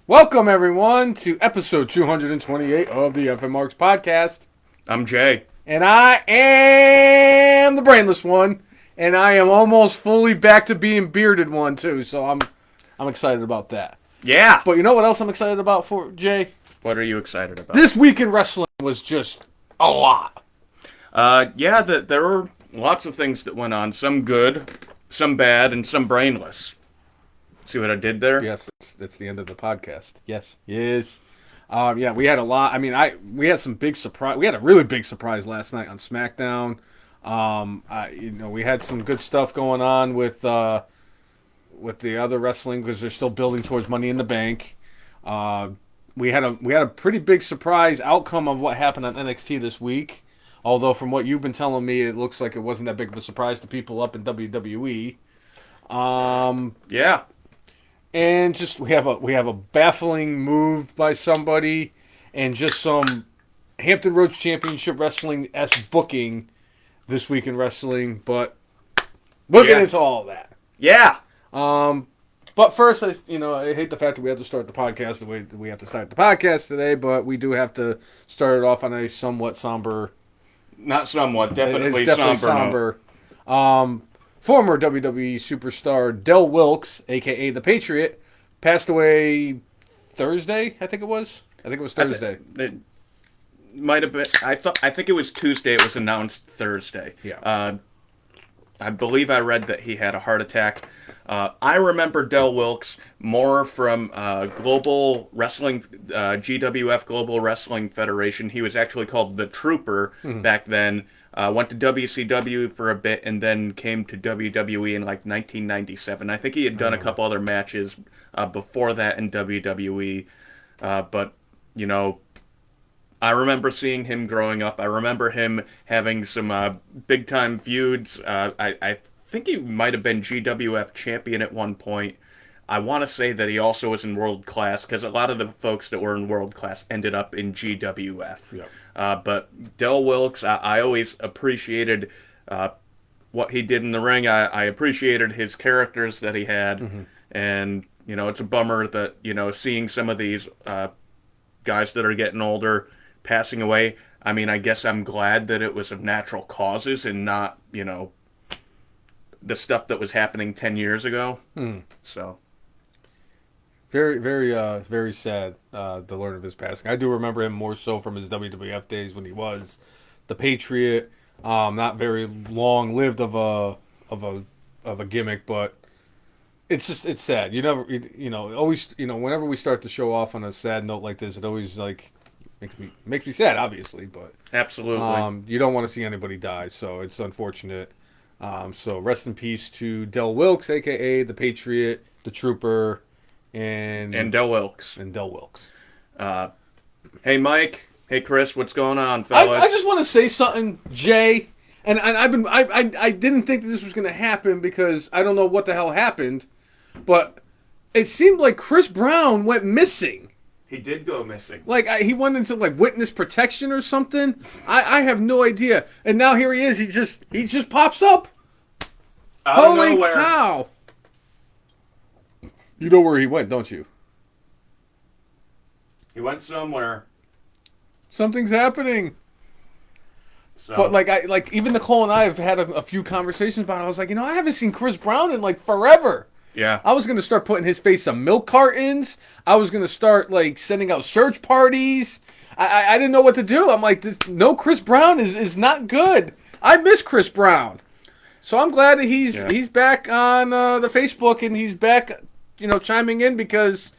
Welcome, everyone, to episode 228 of the FM Marks podcast. I'm Jay. And I am the brainless one, and I am almost fully back to being bearded one, too, so I'm excited about that. Yeah. But you know what else I'm excited about, for Jay? What are you excited about? This week in wrestling was just a lot. There were lots of things that went on. Some good, some bad, and some brainless. See what I did there? Yes, it's the end of the podcast. Yes. Yeah, we had a lot. I mean, we had some big surprise. We had a really big surprise last night on SmackDown. We had some good stuff going on with the other wrestling because they're still building towards Money in the Bank. We had a pretty big surprise outcome of what happened on NXT this week. Although from what you've been telling me, it looks like it wasn't that big of a surprise to people up in WWE. Yeah. And just we have a baffling move by somebody, and just some Hampton Roads Championship Wrestling-esque booking this week in wrestling. But we'll get into all of that. Yeah. But first, I hate the fact that we have to start the podcast the way that we have to start the podcast today. But we do have to start it off on a somewhat somber. Not somewhat, definitely somber. Former WWE superstar Del Wilkes, a.k.a. The Patriot, passed away Thursday, I think it was Thursday. It might have been. I think it was Tuesday. It was announced Thursday. Yeah. I believe I read that he had a heart attack. I remember Del Wilkes more from Global Wrestling, GWF Global Wrestling Federation. He was actually called the Trooper back then. Went to WCW for a bit and then came to WWE in like 1997. I think he had done a couple other matches before that in WWE. But, I remember seeing him growing up. I remember him having some big-time feuds. I think he might have been GWF champion at one point. I want to say that he also was in World Class, because a lot of the folks that were in World Class ended up in GWF. Yep. But Del Wilkes, I always appreciated what he did in the ring. I appreciated his characters that he had. Mm-hmm. And, it's a bummer that, seeing some of these guys that are getting older passing away. I mean, I guess I'm glad that it was of natural causes and not, the stuff that was happening 10 years ago. So... Very, very, very sad to learn of his passing. I do remember him more so from his WWF days when he was the Patriot. Not very long lived of a gimmick, but it's sad. Always, whenever we start to show off on a sad note like this, it always makes me sad, obviously, but absolutely, you don't want to see anybody die, so it's unfortunate. So rest in peace to Del Wilkes, aka the Patriot, the Trooper. And Del Wilkes. Hey, Mike. Hey, Chris. What's going on, fellas? I just want to say something, Jay. And I didn't think that this was going to happen because I don't know what the hell happened, but it seemed like Chris Brown went missing. He did go missing. He went into witness protection or something. I have no idea. And now here he is. He just pops up. Holy cow! You know where he went, don't you? He went somewhere. Something's happening. So. But even Nicole and I have had a few conversations about it. I was like, I haven't seen Chris Brown in forever. Yeah. I was gonna start putting his face on milk cartons. I was gonna start sending out search parties. I didn't know what to do. I'm like, no, Chris Brown is not good. I miss Chris Brown. So I'm glad that he's back on the Facebook and he's back. Chiming in because,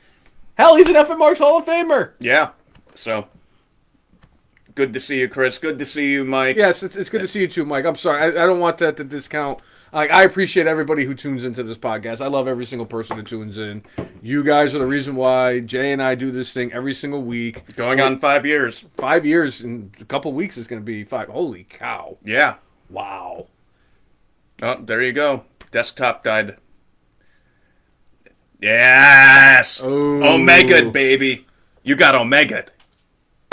hell, he's an FM Marks Hall of Famer. Yeah. So, good to see you, Chris. Good to see you, Mike. Yes, it's good to see you too, Mike. I'm sorry. I don't want that to discount. I appreciate everybody who tunes into this podcast. I love every single person who tunes in. You guys are the reason why Jay and I do this thing every single week. Going on 5 years. 5 years in a couple weeks is going to be 5. Holy cow. Yeah. Wow. Oh, there you go. Desktop died. Yes! Ooh. Omega, baby. You got Omega.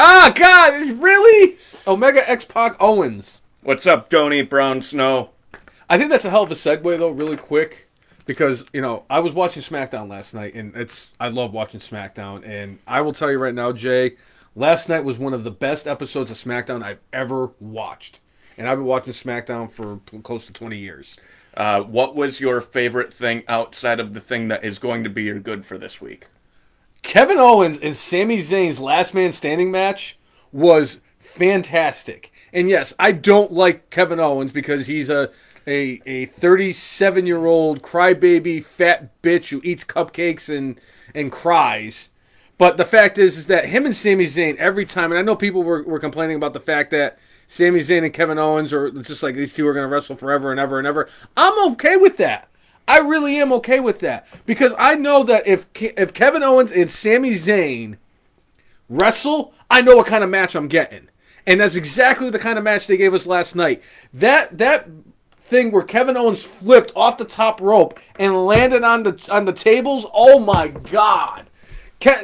Ah, God! Really? Omega X-Pac Owens. What's up, Don't Eat Brown Snow? I think that's a hell of a segue, though, really quick. because I was watching SmackDown last night, and I love watching SmackDown, and I will tell you right now, Jay, last night was one of the best episodes of SmackDown I've ever watched, and I've been watching SmackDown for close to 20 years. What was your favorite thing outside of the thing that is going to be your good for this week? Kevin Owens and Sami Zayn's last man standing match was fantastic. And yes, I don't like Kevin Owens because he's a 37-year-old crybaby fat bitch who eats cupcakes and cries. But the fact is that him and Sami Zayn every time, and I know people were complaining about the fact that Sami Zayn and Kevin Owens are just like these two are going to wrestle forever and ever and ever. I'm okay with that. I really am okay with that. Because I know that if Kevin Owens and Sami Zayn wrestle, I know what kind of match I'm getting. And that's exactly the kind of match they gave us last night. That thing where Kevin Owens flipped off the top rope and landed on the tables, oh my God.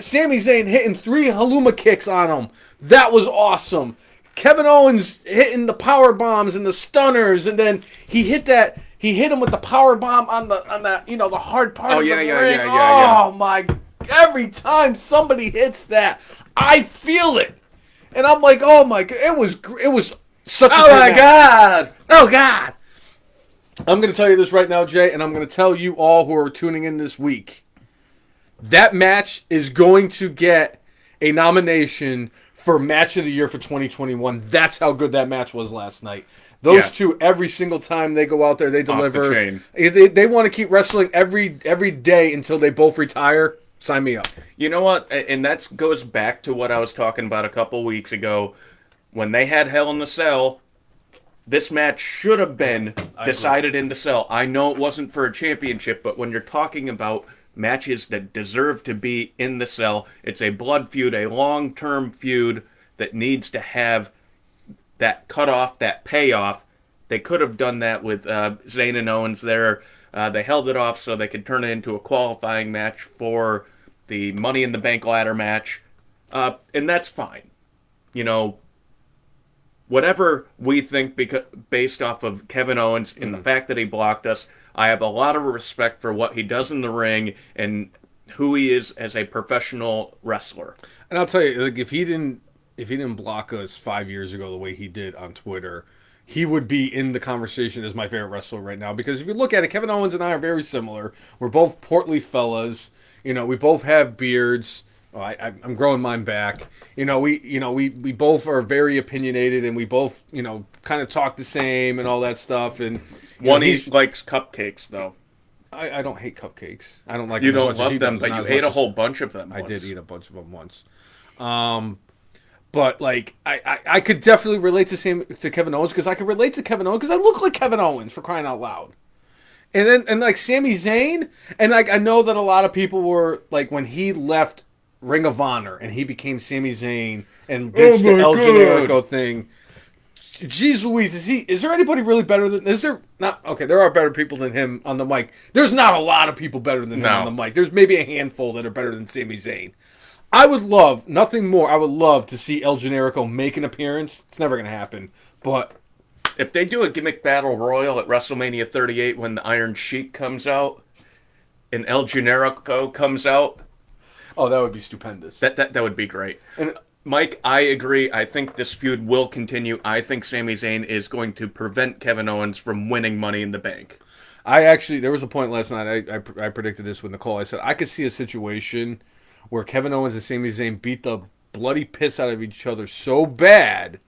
Sami Zayn hitting 3 Haluma kicks on him. That was awesome. Kevin Owens hitting the power bombs and the stunners, and then he hit him with the power bomb on the the hard part of the ring. Yeah. Oh my! Every time somebody hits that, I feel it, and I'm like, oh my God! It was such a Oh good my match. God! Oh God! I'm going to tell you this right now, Jay, and I'm going to tell you all who are tuning in this week. That match is going to get a nomination for Match of the Year for 2021. That's how good that match was last night. Those two, every single time they go out there, they deliver. Off the chain. They want to keep wrestling every day until they both retire. Sign me up. You know what? And that goes back to what I was talking about a couple weeks ago. When they had Hell in the Cell, this match should have been decided in the Cell. I know it wasn't for a championship, but when you're talking about matches that deserve to be in the Cell, it's a blood feud, a long-term feud that needs to have that cutoff, that payoff. They could have done that with Zayn and Owens there. They held it off so they could turn it into a qualifying match for the Money in the Bank ladder match. And that's fine. Whatever we think based off of Kevin Owens and the fact that he blocked us, I have a lot of respect for what he does in the ring and who he is as a professional wrestler. And I'll tell you, like, if he didn't block us 5 years ago the way he did on Twitter, he would be in the conversation as my favorite wrestler right now. Because if you look at it, Kevin Owens and I are very similar. We're both portly fellas. We both have beards. Oh, I'm growing mine back. We both are very opinionated, and we both kind of talk the same and all that stuff. And he likes cupcakes, though. I don't hate cupcakes. I don't like you them as don't much love as he them, does, but you ate a whole bunch of them. I did eat a bunch of them once. But like I could definitely relate to Kevin Owens because I could relate to Kevin Owens because I look like Kevin Owens, for crying out loud. And like Sami Zayn, and like I know that a lot of people were like when he left Ring of Honor and he became Sami Zayn and ditched the El Generico thing. Jeez Louise, is there anybody really better than? Is there not? Okay, there are better people than him on the mic. There's not a lot of people better than him on the mic. There's maybe a handful that are better than Sami Zayn. I would love nothing more. I would love to see El Generico make an appearance. It's never going to happen, but if they do a gimmick battle royal at WrestleMania 38 when the Iron Sheik comes out and El Generico comes out. Oh, that would be stupendous. That would be great. And Mike, I agree. I think this feud will continue. I think Sami Zayn is going to prevent Kevin Owens from winning Money in the Bank. There was a point last night, I predicted this with Nicole. I said, I could see a situation where Kevin Owens and Sami Zayn beat the bloody piss out of each other so bad.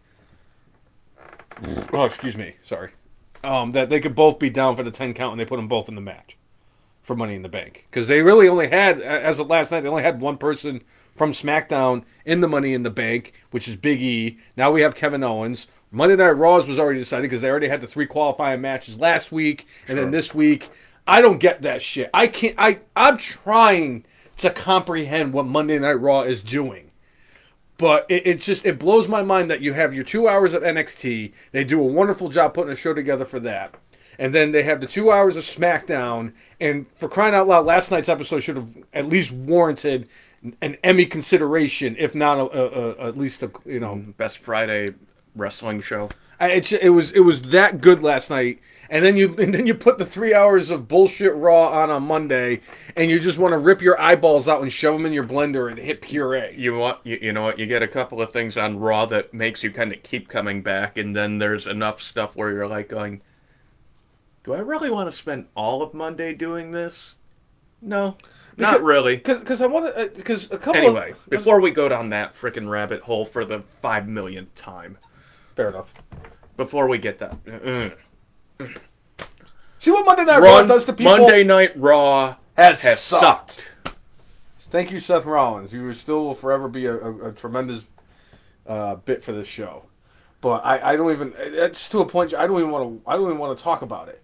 Oh, excuse me. Sorry. That they could both be down for the 10 count and they put them both in the match for Money in the Bank. Because they really only had, as of last night, they only had one person from SmackDown in the Money in the Bank, which is Big E. Now we have Kevin Owens. Monday Night Raws was already decided because they already had the 3 qualifying matches last week and then this week. I don't get that shit. I'm trying to comprehend what Monday Night Raw is doing. But it blows my mind that you have your 2 hours of NXT. They do a wonderful job putting a show together for that. And then they have the 2 hours of SmackDown. And for crying out loud, last night's episode should have at least warranted an Emmy consideration, if not at least a Best Friday wrestling show. It was that good last night, and then you put the 3 hours of bullshit Raw on Monday, and you just want to rip your eyeballs out and shove them in your blender and hit puree. You know what? You get a couple of things on Raw that makes you kind of keep coming back, and then there's enough stuff where you're like going, "Do I really want to spend all of Monday doing this?" No. Not really. Because I want to. Because a couple. Anyway, before we go down that frickin' rabbit hole for the 5 millionth time. Fair enough. Before we get that. See what Monday Night Raw does to people? Monday Night Raw has sucked. Thank you, Seth Rollins. You still will forever be a tremendous bit for this show. But I don't even. It's to a point. I don't even want to talk about it.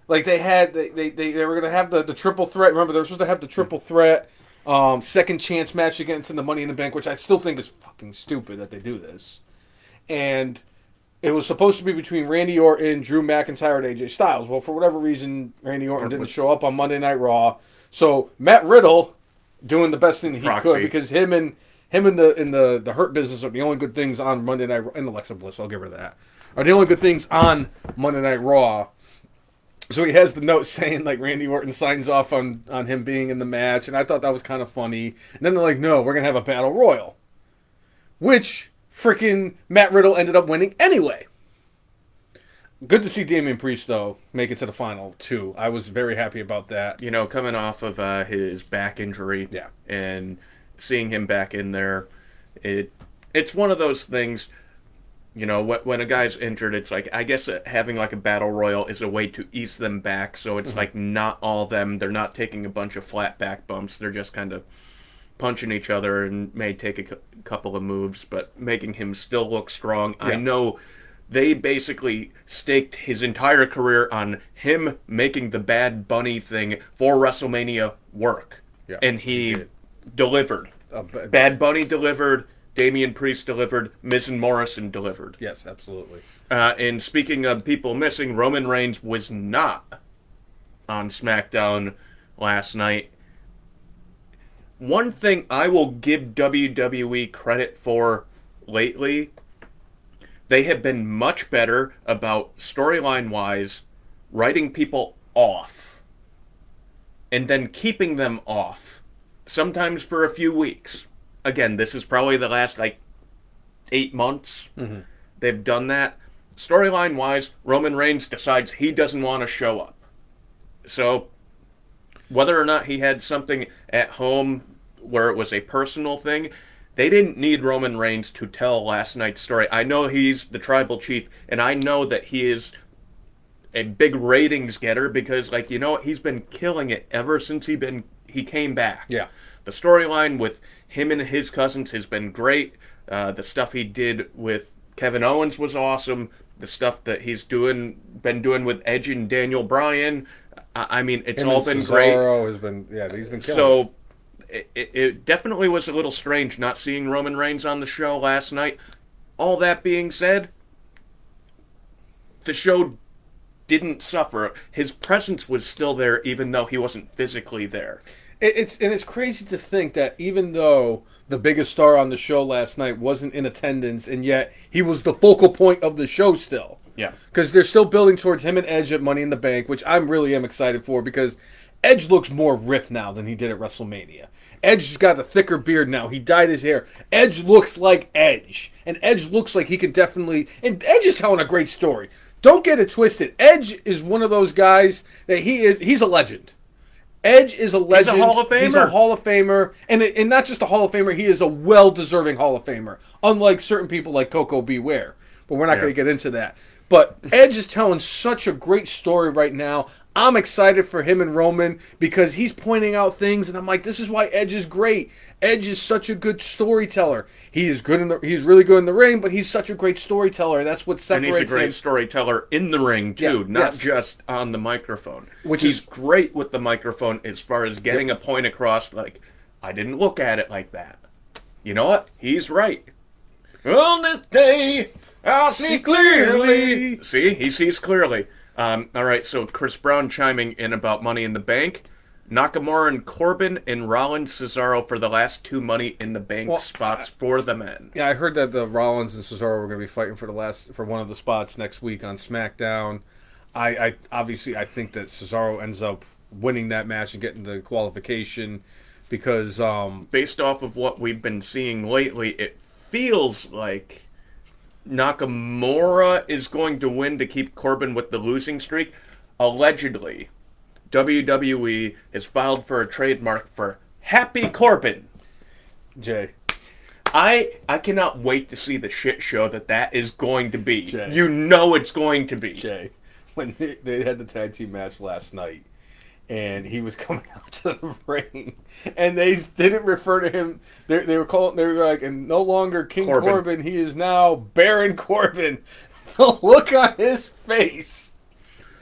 Like they were going to have the triple threat. Remember, they were supposed to have the triple threat second chance match to get into the Money in the Bank, which I still think is fucking stupid that they do this. And it was supposed to be between Randy Orton, Drew McIntyre, and AJ Styles. Well, for whatever reason, Randy Orton didn't show up on Monday Night Raw. So Matt Riddle doing the best thing that he could, because him and the Hurt Business are the only good things on Monday Night Raw. And Alexa Bliss, I'll give her that. Are the only good things on Monday Night Raw. So he has the note saying, like, Randy Orton signs off on him being in the match, and I thought that was kind of funny. And then they're like, no, we're going to have a battle royal. Which, freaking Matt Riddle ended up winning anyway. Good to see Damian Priest, though, make it to the final, too. I was very happy about that. You know, coming off of his back injury, and seeing him back in there, it's one of those things. You know, when a guy's injured, it's like, I guess having like a battle royal is a way to ease them back. So it's like not all them. They're not taking a bunch of flat back bumps. They're just kind of punching each other and may take a couple of moves, but making him still look strong. Yeah. I know they basically staked his entire career on him making the Bad Bunny thing for WrestleMania work. Yeah, and he delivered. Bad Bunny delivered. Damian Priest delivered. Miz and Morrison delivered. Yes, absolutely. And speaking of people missing, Roman Reigns was not on SmackDown last night. One thing I will give WWE credit for lately, they have been much better about storyline-wise writing people off and then keeping them off, sometimes for a few weeks. Again, this is probably the last, 8 months they've done that. Storyline-wise, Roman Reigns decides he doesn't want to show up. So, whether or not he had something at home where it was a personal thing, they didn't need Roman Reigns to tell last night's story. I know he's the tribal chief, and I know that he is a big ratings getter because, he's been killing it ever since he came back. Yeah. The storyline with him and his cousins has been great. The stuff he did with Kevin Owens was awesome. The stuff that he's been doing with Edge and Daniel Bryan, I mean, it's all been great. Has been, he's been killing so it definitely was a little strange not seeing Roman Reigns on the show last night. All that being said, the show didn't suffer. His presence was still there, even though he wasn't physically there. It's crazy to think that even though the biggest star on the show last night wasn't in attendance, and yet he was the focal point of the show still. Yeah. Because they're still building towards him and Edge at Money in the Bank, which I really am excited for, because Edge looks more ripped now than he did at WrestleMania. Edge's got a thicker beard now. He dyed his hair. Edge looks like Edge. And Edge looks like he can definitely... And Edge is telling a great story. Don't get it twisted. Edge is one of those guys that he's a legend. Edge is a legend. He's a Hall of Famer. He's a Hall of Famer. And not just a Hall of Famer, he is a well-deserving Hall of Famer. Unlike certain people like Coco Beware. But we're not going to get into that. But Edge is telling such a great story right now. I'm excited for him and Roman because he's pointing out things, and I'm like, this is why Edge is great. Edge is such a good storyteller. He's really good in the ring, but he's such a great storyteller. That's what separates him. And he's a great storyteller in the ring too, not just on the microphone. He's great with the microphone as far as getting a point across. Like, I didn't look at it like that. You know what? He's right. On this day, I'll see clearly. See, he sees clearly. All right, so Chris Brown chiming in about Money in the Bank. Nakamura and Corbin and Rollins Cesaro for the last 2 Money in the Bank spots for the men. Yeah, I heard that the Rollins and Cesaro were going to be fighting for one of the spots next week on SmackDown. I obviously I think that Cesaro ends up winning that match and getting the qualification because based off of what we've been seeing lately, it feels like Nakamura is going to win to keep Corbin with the losing streak. Allegedly, WWE has filed for a trademark for Happy Corbin. Jay. I cannot wait to see the shit show that is going to be. Jay. You know it's going to be. Jay, when they had the tag team match last night, and he was coming out to the ring, and they didn't refer to him. They were like, and no longer King Corbin, he is now Baron Corbin. The look on his face.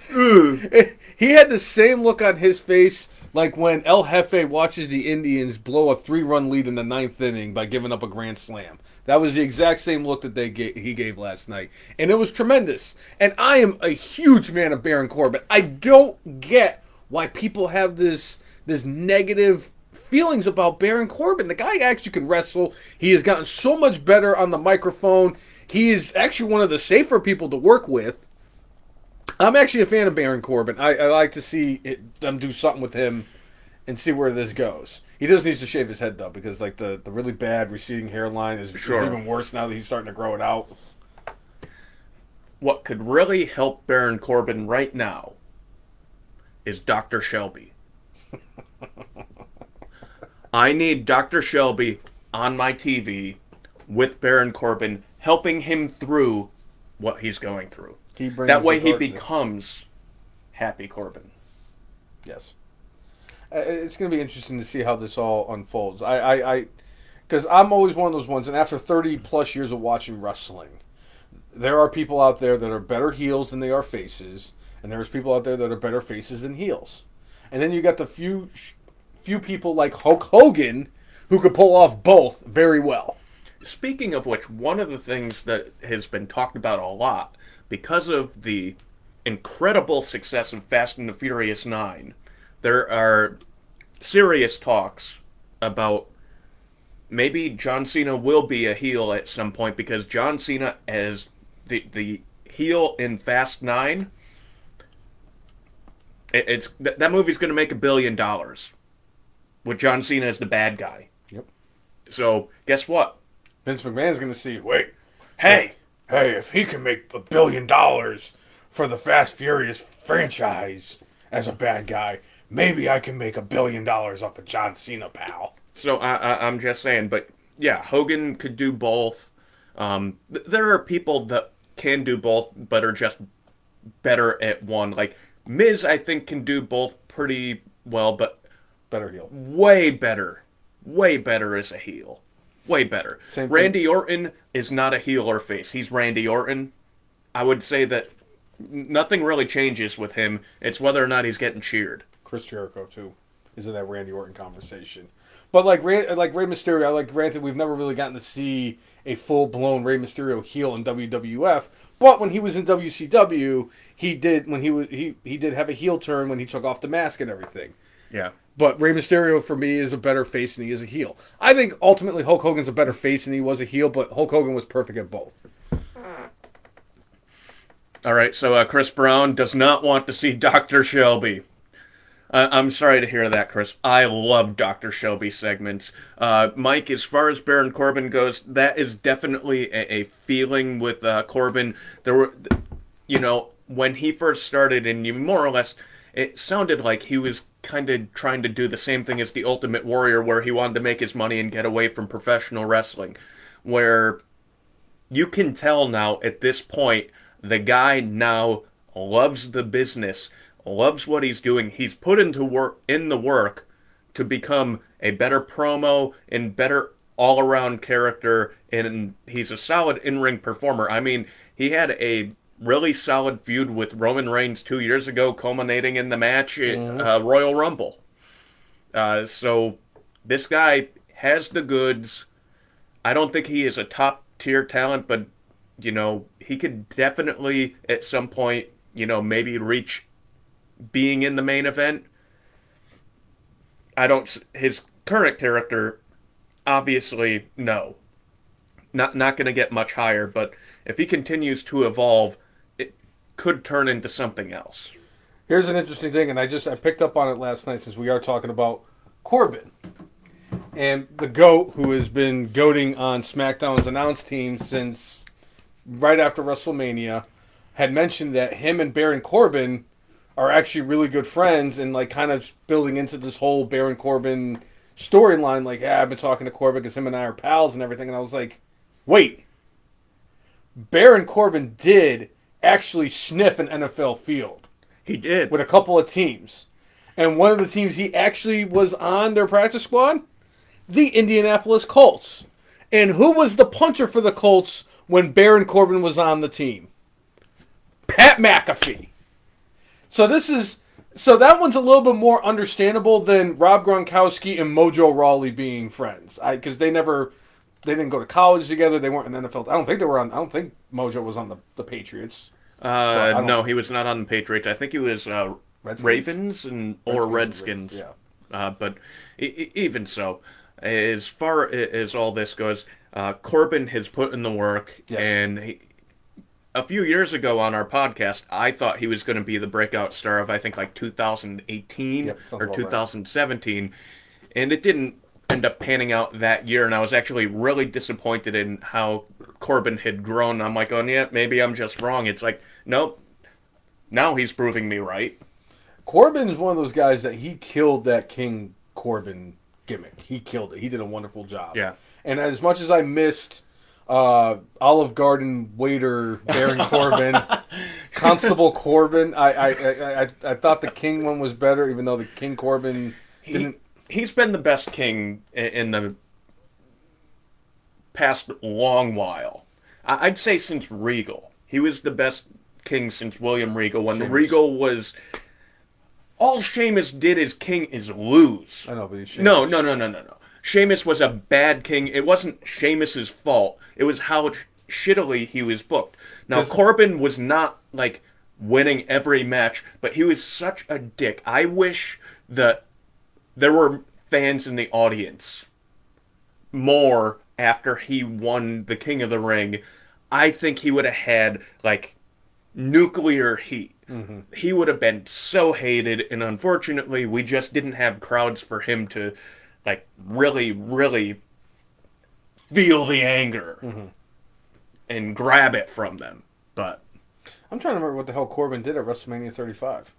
He had the same look on his face like when El Jefe watches the Indians blow a 3-run lead in the 9th inning by giving up a grand slam. That was the exact same look that he gave last night. And it was tremendous. And I am a huge fan of Baron Corbin. I don't get why people have this negative feelings about Baron Corbin. The guy actually can wrestle. He has gotten so much better on the microphone. He is actually one of the safer people to work with. I'm actually a fan of Baron Corbin. I like to see them do something with him and see where this goes. He does need to shave his head, though, because like the really bad receding hairline is even worse now that he's starting to grow it out. What could really help Baron Corbin right now is Dr. Shelby. I need Dr. Shelby on my TV with Baron Corbin, helping him through what he's going through. That way he becomes Happy Corbin. Yes. It's going to be interesting to see how this all unfolds. Because I'm always one of those ones, and after 30 plus years of watching wrestling, there are people out there that are better heels than they are faces, and there's people out there that are better faces than heels. And then you got the few people like Hulk Hogan who could pull off both very well. Speaking of which, one of the things that has been talked about a lot, because of the incredible success of Fast and the Furious 9, there are serious talks about maybe John Cena will be a heel at some point, because John Cena as the heel in Fast 9, that movie's going to make $1 billion with John Cena as the bad guy. Yep. So, guess what? Vince McMahon's going to see, Hey, if he can make $1 billion for the Fast Furious franchise as a bad guy, maybe I can make $1 billion off of John Cena, pal. So I'm just saying, but yeah, Hogan could do both. There are people that can do both, but are just better at one. Like Miz, I think can do both pretty well, but better heel. Way better as a heel. Way better. Randy Orton is not a heel or face. He's Randy Orton. I would say that nothing really changes with him. It's whether or not he's getting cheered. Chris Jericho, too, is in that Randy Orton conversation. But like Rey Mysterio, granted, we've never really gotten to see a full-blown Rey Mysterio heel in WWF. But when he was in WCW, he did have a heel turn when he took off the mask and everything. Yeah. But Rey Mysterio, for me, is a better face than he is a heel. I think, ultimately, Hulk Hogan's a better face than he was a heel, but Hulk Hogan was perfect at both. All right, so Chris Brown does not want to see Dr. Shelby. I'm sorry to hear that, Chris. I love Dr. Shelby segments. Mike, as far as Baron Corbin goes, that is definitely a feeling with Corbin. There were, when he first started, and you more or less, it sounded like he was kind of trying to do the same thing as the Ultimate Warrior, where he wanted to make his money and get away from professional wrestling. Where you can tell now, at this point, the guy now loves the business, loves what he's doing. He's put in the work to become a better promo and better all-around character, and he's a solid in-ring performer. I mean, he had a really solid feud with Roman Reigns 2 years ago, culminating in the match at Royal Rumble. So this guy has the goods. I don't think he is a top-tier talent, but, he could definitely, at some point, maybe reach being in the main event. His current character, obviously, no. Not going to get much higher, but if he continues to evolve, it could turn into something else. Here's an interesting thing, and I picked up on it last night since we are talking about Corbin. And the GOAT, who has been goating on SmackDown's announce team since right after WrestleMania, had mentioned that him and Baron Corbin are actually really good friends and like kind of building into this whole Baron Corbin storyline. Like, yeah, I've been talking to Corbin because him and I are pals and everything. And I was like, wait. Baron Corbin did actually sniff an NFL field. He did. With a couple of teams. And one of the teams he actually was on their practice squad, the Indianapolis Colts. And who was the puncher for the Colts when Baron Corbin was on the team? Pat McAfee. So that one's a little bit more understandable than Rob Gronkowski and Mojo Rawley being friends. Because they didn't go to college together. They weren't in NFL. I don't think Mojo was on the Patriots. No, he was not on the Patriots. I think he was Ravens or Redskins. Yeah. But even so, as far as all this goes, Corbin has put in the work, yes. And a few years ago on our podcast, I thought he was going to be the breakout star of, I think, like 2018 or 2017, right. And it didn't end up panning out that year, and I was actually really disappointed in how Corbin had grown. I'm like, oh, yeah, maybe I'm just wrong. It's like, nope, now he's proving me right. Corbin is one of those guys that he killed that King Corbin gimmick. He killed it. He did a wonderful job. Yeah. And as much as I missed Olive Garden waiter Baron Corbin, Constable Corbin, I thought the King one was better, even though the King Corbin didn't. He's been the best King in the past long while. I'd say since Regal. He was the best King since William Regal. When Sheamus. Regal was... All Sheamus did as King is lose. I know, but he's Sheamus. No. Sheamus was a bad King. It wasn't Sheamus's fault. It was how shittily he was booked. Now, Corbin was not, like, winning every match, but he was such a dick. I wish that there were fans in the audience more after he won the King of the Ring. I think he would have had, like, nuclear heat. Mm-hmm. He would have been so hated, and unfortunately, we just didn't have crowds for him to, like, really, really feel the anger and grab it from them. But I'm trying to remember what the hell Corbin did at WrestleMania 35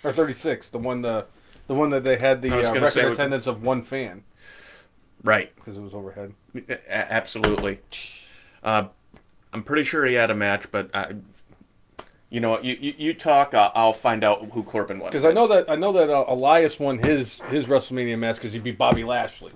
or 36, the one that they had the record attendance of one fan. Right, because it was overhead. Absolutely. I'm pretty sure he had a match, but you know, you talk. I'll find out who Corbin was. Because I know that Elias won his WrestleMania match because he beat Bobby Lashley,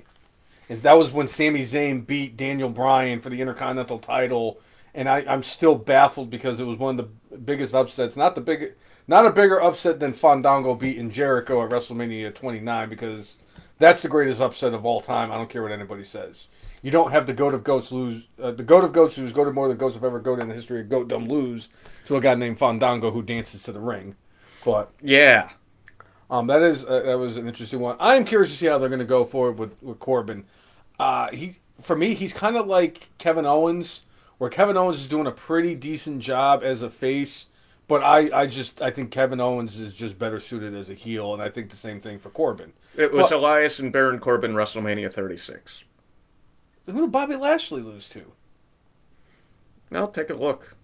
and that was when Sami Zayn beat Daniel Bryan for the Intercontinental title. And I'm still baffled because it was one of the biggest upsets. Not a bigger upset than Fandango beating Jericho at WrestleMania 29 because that's the greatest upset of all time. I don't care what anybody says. You don't have the GOAT of GOATs lose. The GOAT of GOATs, who's goated more than GOATs have ever goated in the history of GOATdom, lose to a guy named Fandango who dances to the ring. But yeah, that was an interesting one. I'm curious to see how they're going to go forward with Corbin. For me, he's kind of like Kevin Owens, where Kevin Owens is doing a pretty decent job as a face, but I think Kevin Owens is just better suited as a heel, and I think the same thing for Corbin. It was Elias and Baron Corbin WrestleMania 36. Who did Bobby Lashley lose to? Well, take a look.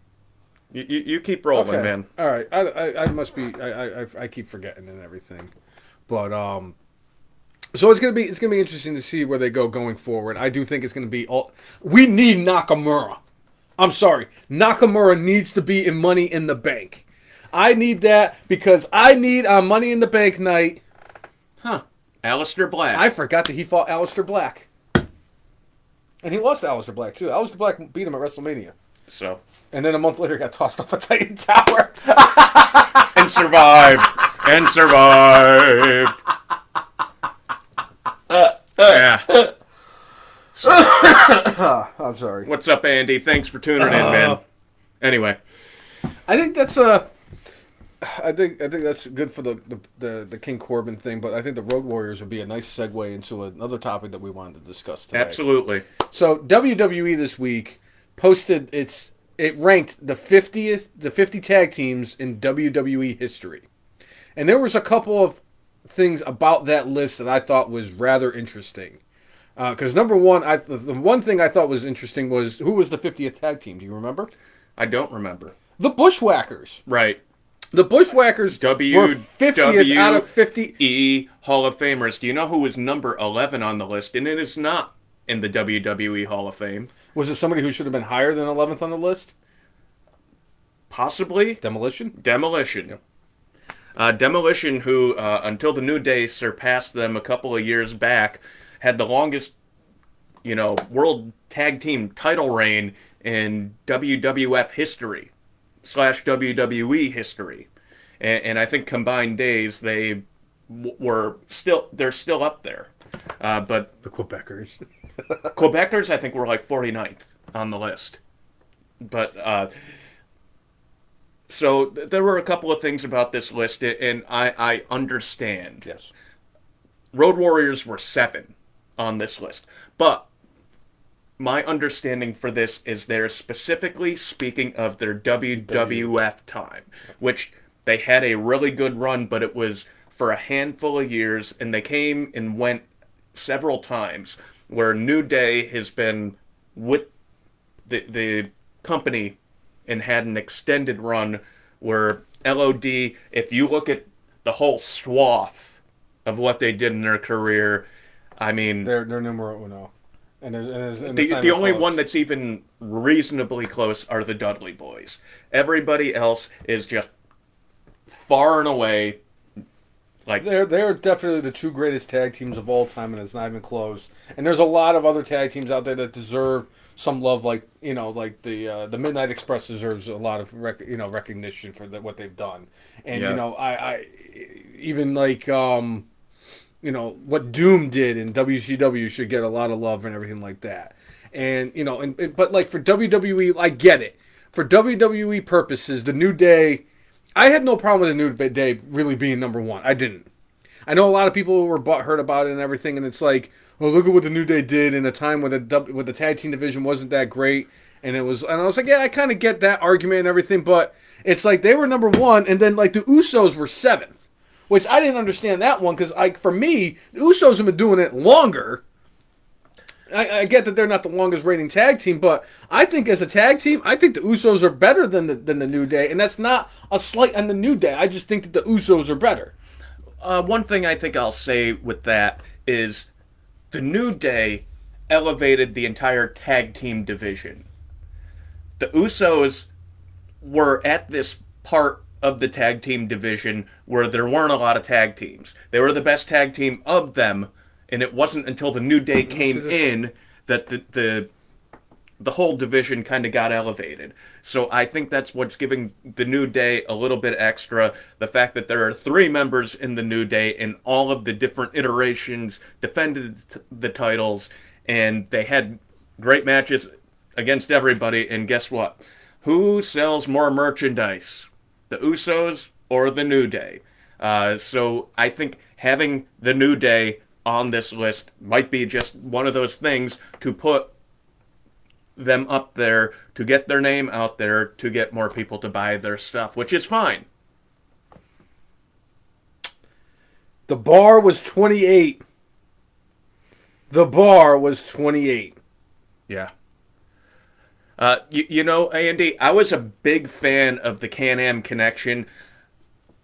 You keep rolling, okay. Man. All right, I must be I keep forgetting and everything, but so it's gonna be interesting to see where they go going forward. I do think it's gonna be we need Nakamura. I'm sorry, Nakamura needs to be in Money in the Bank. I need that because I need on Money in the Bank night. Huh? Aleister Black. I forgot that he fought Aleister Black. And he lost to Aleister Black, too. Aleister Black beat him at WrestleMania. So. And then a month later, he got tossed off a Titan Tower. And survived. Yeah. So. I'm sorry. What's up, Andy? Thanks for tuning in, man. Anyway. I think that's I think that's good for the King Corbin thing, but I think the Road Warriors would be a nice segue into another topic that we wanted to discuss today. Absolutely. So WWE this week posted it ranked the 50 tag teams in WWE history, and there was a couple of things about that list that I thought was rather interesting. Because number one, the one thing I thought was interesting was who was the 50th tag team? Do you remember? I don't remember. The Bushwhackers. Right. The Bushwhackers were 50th out of 50. Hall of Famers. Do you know who was number 11 on the list? And it is not in the WWE Hall of Fame. Was it somebody who should have been higher than 11th on the list? Possibly. Demolition? Demolition. Yeah. Demolition, who, until the New Day surpassed them a couple of years back, had the longest, world tag team title reign in WWF history / WWE history. And I think combined days, they're still up there. But The Quebecers. Quebecers, I think, were like 49th on the list. But, so there were a couple of things about this list, and I understand. Yes. Road Warriors were 7 on this list. But my understanding for this is they're specifically speaking of their WWF time, which they had a really good run, but it was for a handful of years, and they came and went several times, where New Day has been with the company and had an extended run where LOD, if you look at the whole swath of what they did in their career, I mean... They're numero uno. And the only one that's even reasonably close are the Dudley Boys. Everybody else is just far and away... Like they're definitely the 2 greatest tag teams of all time, and it's not even close. And there's a lot of other tag teams out there that deserve some love, like the Midnight Express deserves a lot of recognition for what they've done. And I even like what Doom did in WCW should get a lot of love and everything like that. And but like for WWE, I get it. For WWE purposes, the New Day. I had no problem with the New Day really being number 1. I didn't. I know a lot of people were butthurt about it and everything, and it's like, oh, look at what the New Day did in a time when the tag team division wasn't that great, and I was like, yeah, I kind of get that argument and everything, but it's like they were number 1, and then like the Usos were 7th, which I didn't understand that one because for me, the Usos have been doing it longer. I get that they're not the longest reigning tag team, but I think as a tag team, I think the Usos are better than the New Day, and that's not a slight on the New Day. I just think that the Usos are better. One thing I think I'll say with that is the New Day elevated the entire tag team division. The Usos were at this part of the tag team division where there weren't a lot of tag teams. They were the best tag team of them. And it wasn't until the New Day came in that the whole division kind of got elevated. So I think that's what's giving the New Day a little bit extra. The fact that there are 3 members in the New Day and all of the different iterations defended the titles. And they had great matches against everybody. And guess what? Who sells more merchandise? The Usos or the New Day? So I think having the New Day on this list might be just one of those things to put them up there, to get their name out there, to get more people to buy their stuff, which is fine. The bar was 28. The bar was 28. Yeah. Andy, I was a big fan of the Can-Am Connection.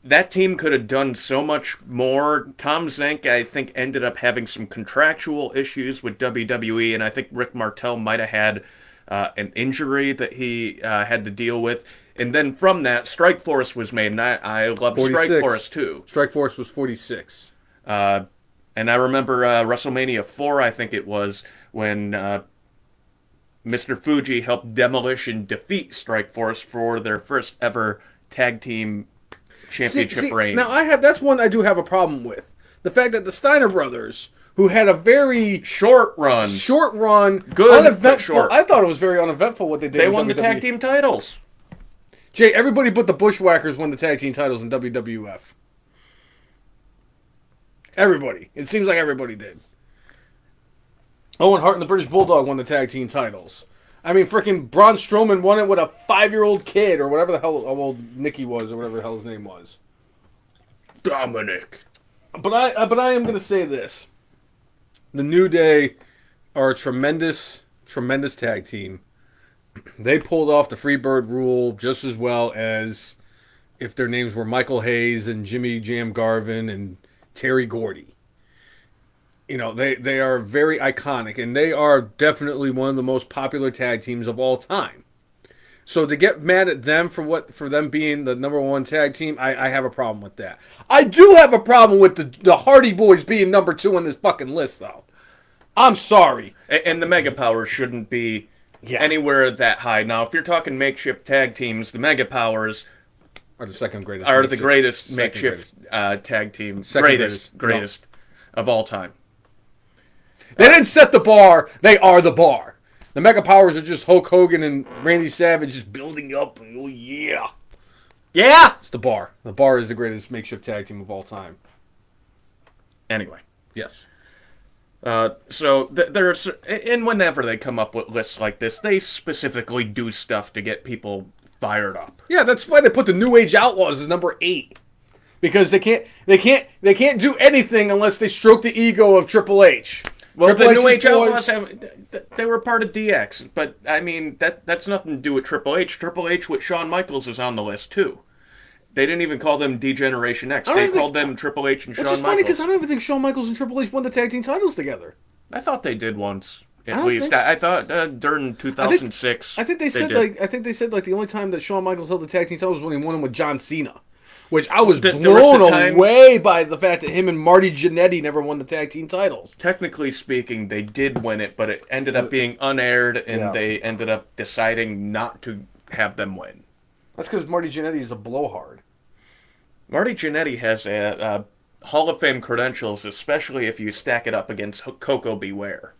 That team could have done so much more. Tom Zenk, I think, ended up having some contractual issues with WWE, and I think Rick Martel might have had an injury that he had to deal with. And then from that, Strikeforce was made, and I love Strikeforce too. Strikeforce was 46. And I remember WrestleMania 4, I think it was, when Mr. Fuji helped Demolition defeat Strikeforce for their first ever tag team championship reign. Now that's one I do have a problem with. The fact that the Steiner brothers, who had a very short run, good, uneventful. Short. I thought it was very uneventful what they did. They won the tag team titles. Jay, everybody but the Bushwhackers won the tag team titles in WWF. Everybody. It seems like everybody did. Owen Hart and the British Bulldog won the tag team titles. I mean, freaking Braun Strowman won it with a 5-year-old kid, or whatever the hell old Nicky was, or whatever the hell his name was. Dominic. But I am going to say this. The New Day are a tremendous, tremendous tag team. They pulled off the Freebird rule just as well as if their names were Michael Hayes and Jimmy Jam Garvin and Terry Gordy. You know, they are very iconic, and they are definitely one of the most popular tag teams of all time. So to get mad at them for them being the number one tag team, I have a problem with that. I do have a problem with the Hardy Boys being number 2 on this fucking list, though. I'm sorry. And the Mega Powers shouldn't be anywhere that high. Now, if you're talking makeshift tag teams, the Mega Powers are the second greatest. Are the greatest makeshift tag team. Greatest of all time. They didn't set the bar. They are the bar. The Mega Powers are just Hulk Hogan and Randy Savage just building up. Oh, yeah. Yeah! It's the bar. The bar is the greatest makeshift tag team of all time. Anyway. Yes. So there's... And whenever they come up with lists like this, they specifically do stuff to get people fired up. Yeah, that's why they put the New Age Outlaws as number 8. Because they can't do anything unless they stroke the ego of Triple H. Well, the New Age Outlaws, they were part of DX, but, I mean, that's nothing to do with Triple H. Triple H with Shawn Michaels is on the list, too. They didn't even call them D-Generation X. They called them Triple H and Shawn Michaels. Which is funny, because I don't even think Shawn Michaels and Triple H won the tag team titles together. I thought they did once, at least. I thought during 2006 I think they said the only time that Shawn Michaels held the tag team titles was when he won them with John Cena. Which I was blown away by the fact that him and Marty Jannetty never won the tag team titles. Technically speaking, they did win it, but it ended up being unaired, and they ended up deciding not to have them win. That's because Marty Jannetty is a blowhard. Marty Jannetty has a Hall of Fame credentials, especially if you stack it up against Coco Beware.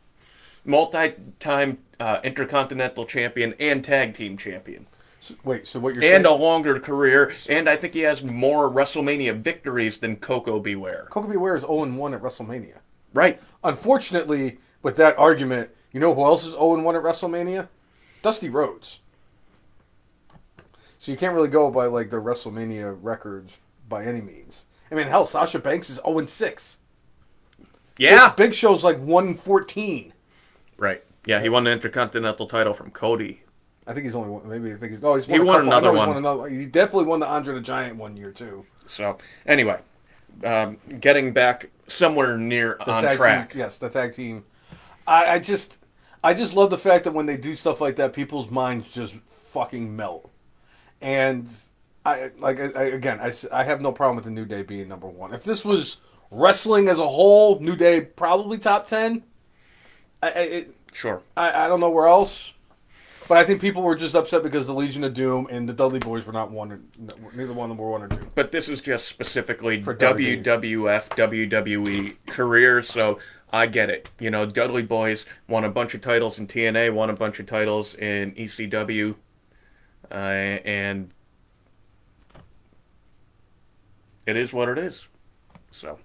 Multi-time Intercontinental Champion and Tag Team Champion. So what you're saying? And a longer career, and I think he has more WrestleMania victories than Coco Beware. Coco Beware is 0-1 at WrestleMania. Right. Unfortunately, with that argument, you know who else is 0-1 at WrestleMania? Dusty Rhodes. So you can't really go by like the WrestleMania records by any means. I mean, hell, Sasha Banks is 0-6. Yeah. Big Show's like 1-14. Right. Yeah, he won the Intercontinental title from Cody. I think he's only won. Maybe I think he's. He won another one. He definitely won the Andre the Giant one year too. So anyway, getting back somewhere near on track. Yes, the tag team. I just love the fact that when they do stuff like that, people's minds just fucking melt. And I have no problem with the New Day being number 1. If this was wrestling as a whole, New Day probably top 10. Sure. I don't know where else. But I think people were just upset because the Legion of Doom and the Dudley Boys were not neither one of them were 1 or 2. But this is just specifically for WWF, WWE career, so I get it. You know, Dudley Boys won a bunch of titles in TNA, won a bunch of titles in ECW, and it is what it is. So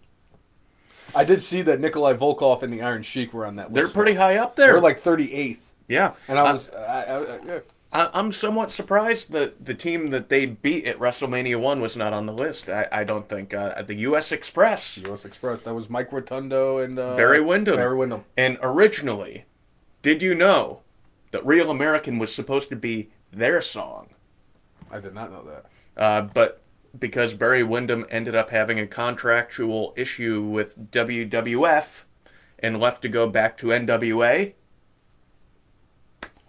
I did see that Nikolai Volkov and the Iron Sheik were on that list. They're pretty high up there. They're like 38th. Yeah. And I'm somewhat surprised that the team that they beat at WrestleMania 1 was not on the list. I don't think. The U.S. Express. U.S. Express. That was Mike Rotundo and Barry Windham. And originally, did you know that Real American was supposed to be their song? I did not know that. But because Barry Windham ended up having a contractual issue with WWF and left to go back to NWA,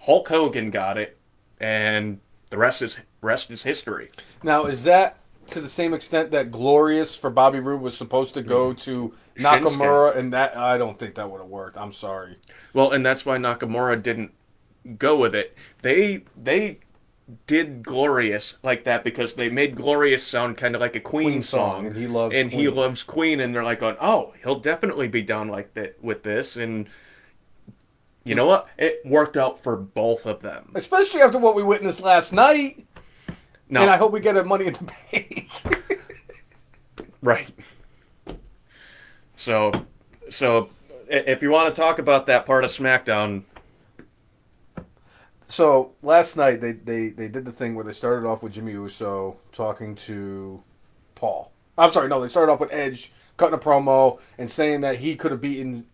Hulk Hogan got it, and the rest is history. Now, is that to the same extent that Glorious for Bobby Roode was supposed to go to Nakamura, Shinsuke. And that I don't think that would have worked. I'm sorry. Well, and that's why Nakamura didn't go with it. They did Glorious like that because they made Glorious sound kind of like a Queen song, and he loves Queen. He loves Queen, and they're like going, oh, he'll definitely be down like that with this, and you know what? It worked out for both of them. Especially after what we witnessed last night. No. And I hope we get a Money in the Bank. Right. So if you want to talk about that part of SmackDown, So last night they did the thing where they started off with Jimmy Uso talking to Paul. I'm sorry, no, they started off with Edge cutting a promo and saying that he could have beaten,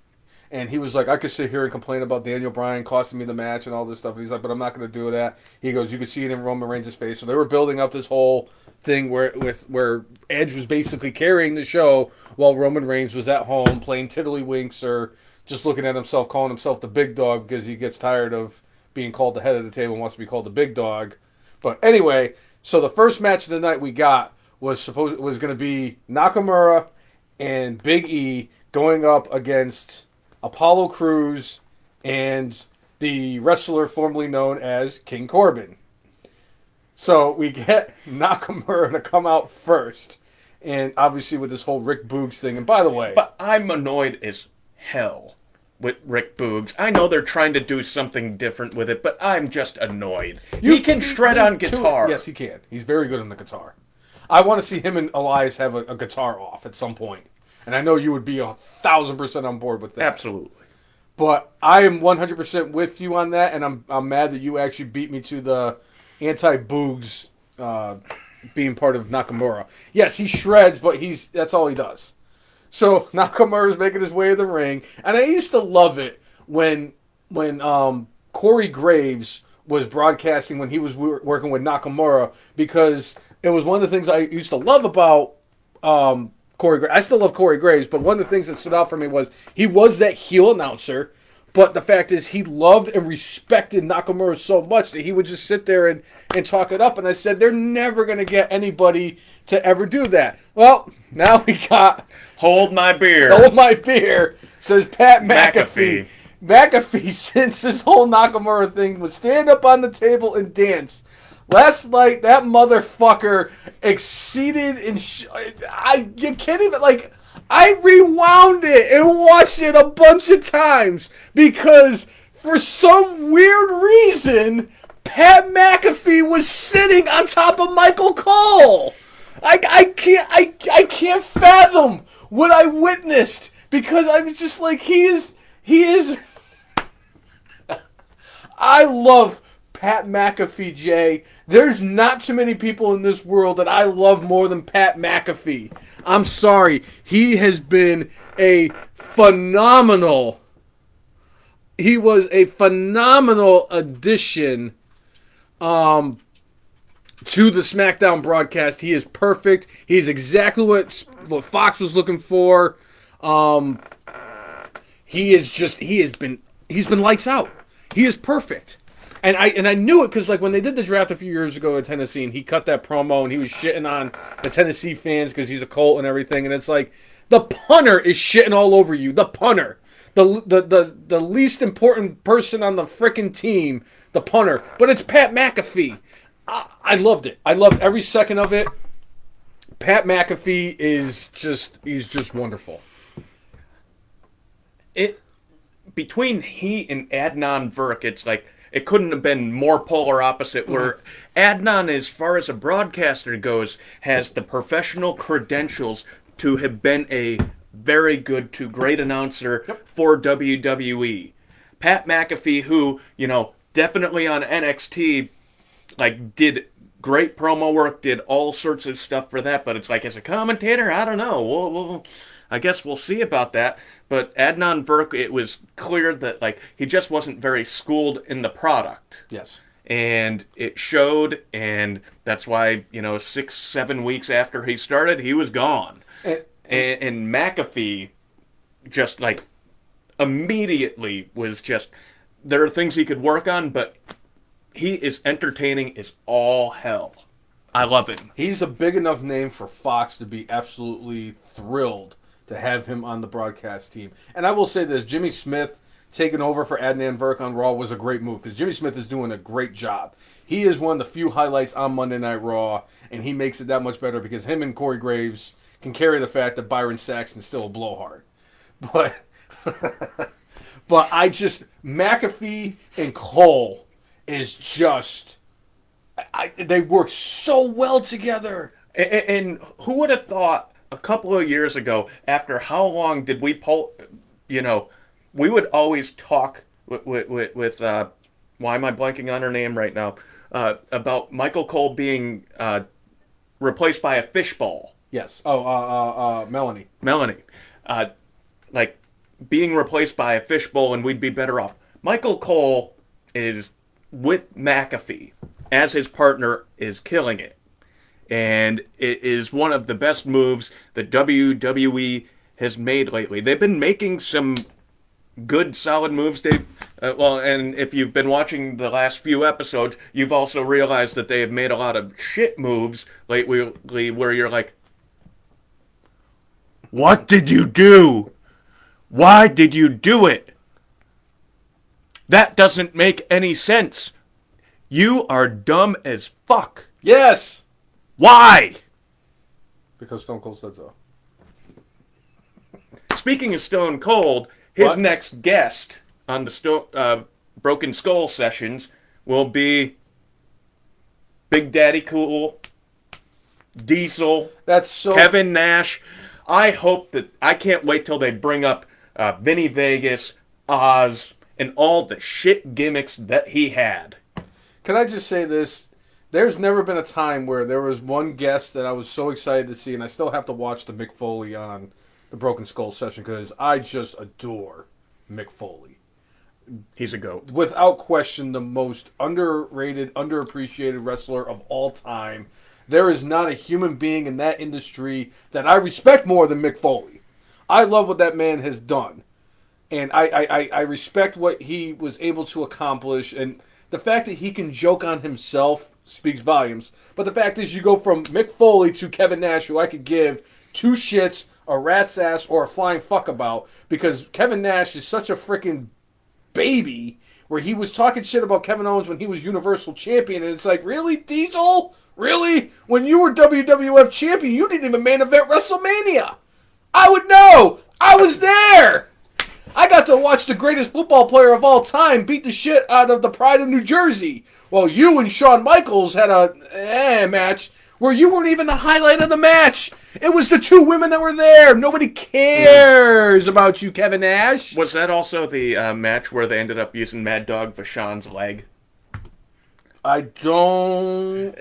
and he was like, I could sit here and complain about Daniel Bryan costing me the match and all this stuff. He's like, but I'm not going to do that. He goes, you could see it in Roman Reigns' face. So they were building up this whole thing where Edge was basically carrying the show while Roman Reigns was at home playing tiddlywinks or just looking at himself, calling himself the big dog because he gets tired of being called the head of the table and wants to be called the big dog. But anyway, so the first match of the night we got was going to be Nakamura and Big E going up against Apollo Crews and the wrestler formerly known as King Corbin. So we get Nakamura to come out first, and obviously with this whole Rick Boogs thing. And by the way, but I'm annoyed as hell with Rick Boogs. I know they're trying to do something different with it, but I'm just annoyed. He can shred on guitar. Yes, he can. He's very good on the guitar. I want to see him and Elias have a guitar off at some point. And I know you would be 1,000% on board with that. Absolutely. But I am 100% with you on that, and I'm mad that you actually beat me to the anti-Boogs being part of Nakamura. Yes, he shreds, but that's all he does. So Nakamura's making his way to the ring, and I used to love it when Corey Graves was broadcasting when he was working with Nakamura, because it was one of the things I used to love about Corey Graves. I still love Corey Graves, but one of the things that stood out for me was he was that heel announcer, but the fact is he loved and respected Nakamura so much that he would just sit there and talk it up. And I said, they're never going to get anybody to ever do that. Well, now we got... Hold my beer. Hold my beer, says Pat McAfee. McAfee, since this whole Nakamura thing, would stand up on the table and dance. Last night, that motherfucker exceeded in... you can't even, like... I rewound it and watched it a bunch of times because for some weird reason, Pat McAfee was sitting on top of Michael Cole. I can't fathom what I witnessed because I was just like, he is. I love Pat McAfee, Jay. There's not too many people in this world that I love more than Pat McAfee. I'm sorry. He has been a phenomenal... He was a phenomenal addition to the SmackDown broadcast. He is perfect. He's exactly what Fox was looking for. He's been lights out. He is perfect. And I knew it because, like, when they did the draft a few years ago in Tennessee, and he cut that promo, and he was shitting on the Tennessee fans because he's a Colt and everything, and it's like, the punter is shitting all over you. The punter. The least important person on the frickin' team, the punter. But it's Pat McAfee. I loved it. I loved every second of it. Pat McAfee he's just wonderful. Between he and Adnan Virk, it's like, it couldn't have been more polar opposite, where Adnan, as far as a broadcaster goes, has the professional credentials to have been a very good to great announcer for WWE. Pat McAfee, who, definitely on NXT, like, did great promo work, did all sorts of stuff for that, but it's like, as a commentator, I don't know. I guess we'll see about that. But Adnan Virk, it was clear that, like, he just wasn't very schooled in the product. Yes. And it showed, and that's why, 6-7 weeks after he started, he was gone. And McAfee just, like, immediately was just, there are things he could work on, but he is entertaining as all hell. I love him. He's a big enough name for Fox to be absolutely thrilled to have him on the broadcast team. And I will say this, Jimmy Smith taking over for Adnan Virk on Raw was a great move because Jimmy Smith is doing a great job. He is one of the few highlights on Monday Night Raw, and he makes it that much better because him and Corey Graves can carry the fact that Byron Saxton's still a blowhard. But McAfee and Cole is just... They work so well together. And who would have thought a couple of years ago, after how long did we we would always talk with why am I blanking on her name right now? About Michael Cole being replaced by a fishbowl. Yes. Oh, Melanie. Melanie. Like being replaced by a fishbowl and we'd be better off. Michael Cole is with McAfee as his partner is killing it. And it is one of the best moves that WWE has made lately. They've been making some good, solid moves. And if you've been watching the last few episodes, you've also realized that they have made a lot of shit moves lately where you're like, what did you do? Why did you do it? That doesn't make any sense. You are dumb as fuck. Yes. Why? Because Stone Cold said so. Speaking of Stone Cold, his next guest on the Broken Skull sessions will be Big Daddy Cool, Diesel, That's so Kevin Nash. I can't wait till they bring up Vinny Vegas, Oz, and all the shit gimmicks that he had. Can I just say this? There's never been a time where there was one guest that I was so excited to see, and I still have to watch the Mick Foley on the Broken Skull session because I just adore Mick Foley. He's a goat. Without question, the most underrated, underappreciated wrestler of all time. There is not a human being in that industry that I respect more than Mick Foley. I love what that man has done. And I respect what he was able to accomplish. And the fact that he can joke on himself speaks volumes. But the fact is, you go from Mick Foley to Kevin Nash, who I could give two shits, a rat's ass, or a flying fuck about, because Kevin Nash is such a freaking baby, where he was talking shit about Kevin Owens when he was Universal Champion, and it's like, really, Diesel? Really? When you were WWF Champion, you didn't even main event WrestleMania. I would know. I was there. I got to watch the greatest football player of all time beat the shit out of the Pride of New Jersey. Well, you and Shawn Michaels had a match where you weren't even the highlight of the match. It was the two women that were there. Nobody cares about you, Kevin Nash. Was that also the match where they ended up using Mad Dog Vachon's leg? I don't...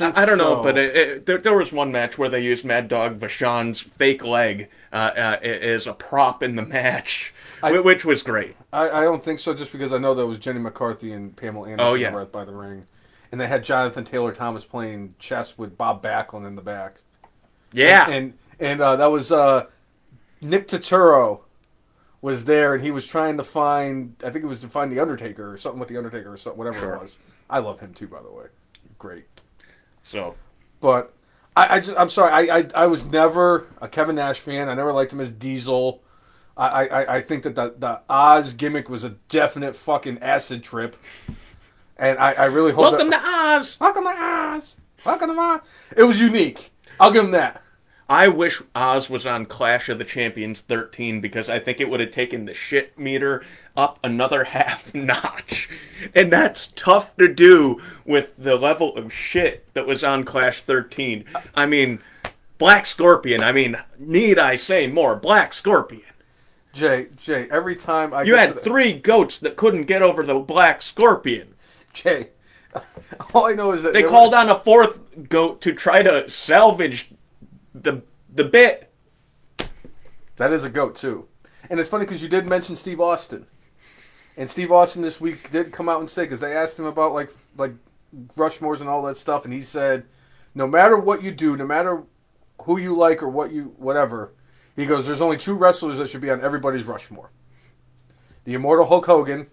I don't know, but there was one match where they used Mad Dog Vachon's fake leg as a prop in the match, which was great. I don't think so, just because I know that was Jenny McCarthy and Pamela Anderson right by the ring. And they had Jonathan Taylor Thomas playing chess with Bob Backlund in the back. Yeah. And that was Nick Turturro was there, and he was trying to find, I think it was to find The Undertaker, or something with The Undertaker, or something, whatever it was. I love him too, by the way. Great. So, but I'm sorry. I was never a Kevin Nash fan. I never liked him as Diesel. I think that the Oz gimmick was a definite fucking acid trip, and I really hope. Welcome to Oz. Welcome to Oz. Welcome to Oz. It was unique. I'll give him that. I wish Oz was on Clash of the Champions 13 because I think it would have taken the shit meter up another half notch. And that's tough to do with the level of shit that was on Clash 13. I mean, Black Scorpion. I mean, need I say more? Black Scorpion. Jay, every time You had three goats that couldn't get over the Black Scorpion. Jay, all I know is that they called on a fourth goat to try to salvage the bit. That is a goat too. And it's funny because you did mention Steve Austin. And Steve Austin this week did come out and say, because they asked him about like Rushmores and all that stuff, and he said, no matter what you do, no matter who you like or whatever, he goes, there's only two wrestlers that should be on everybody's Rushmore. The Immortal Hulk Hogan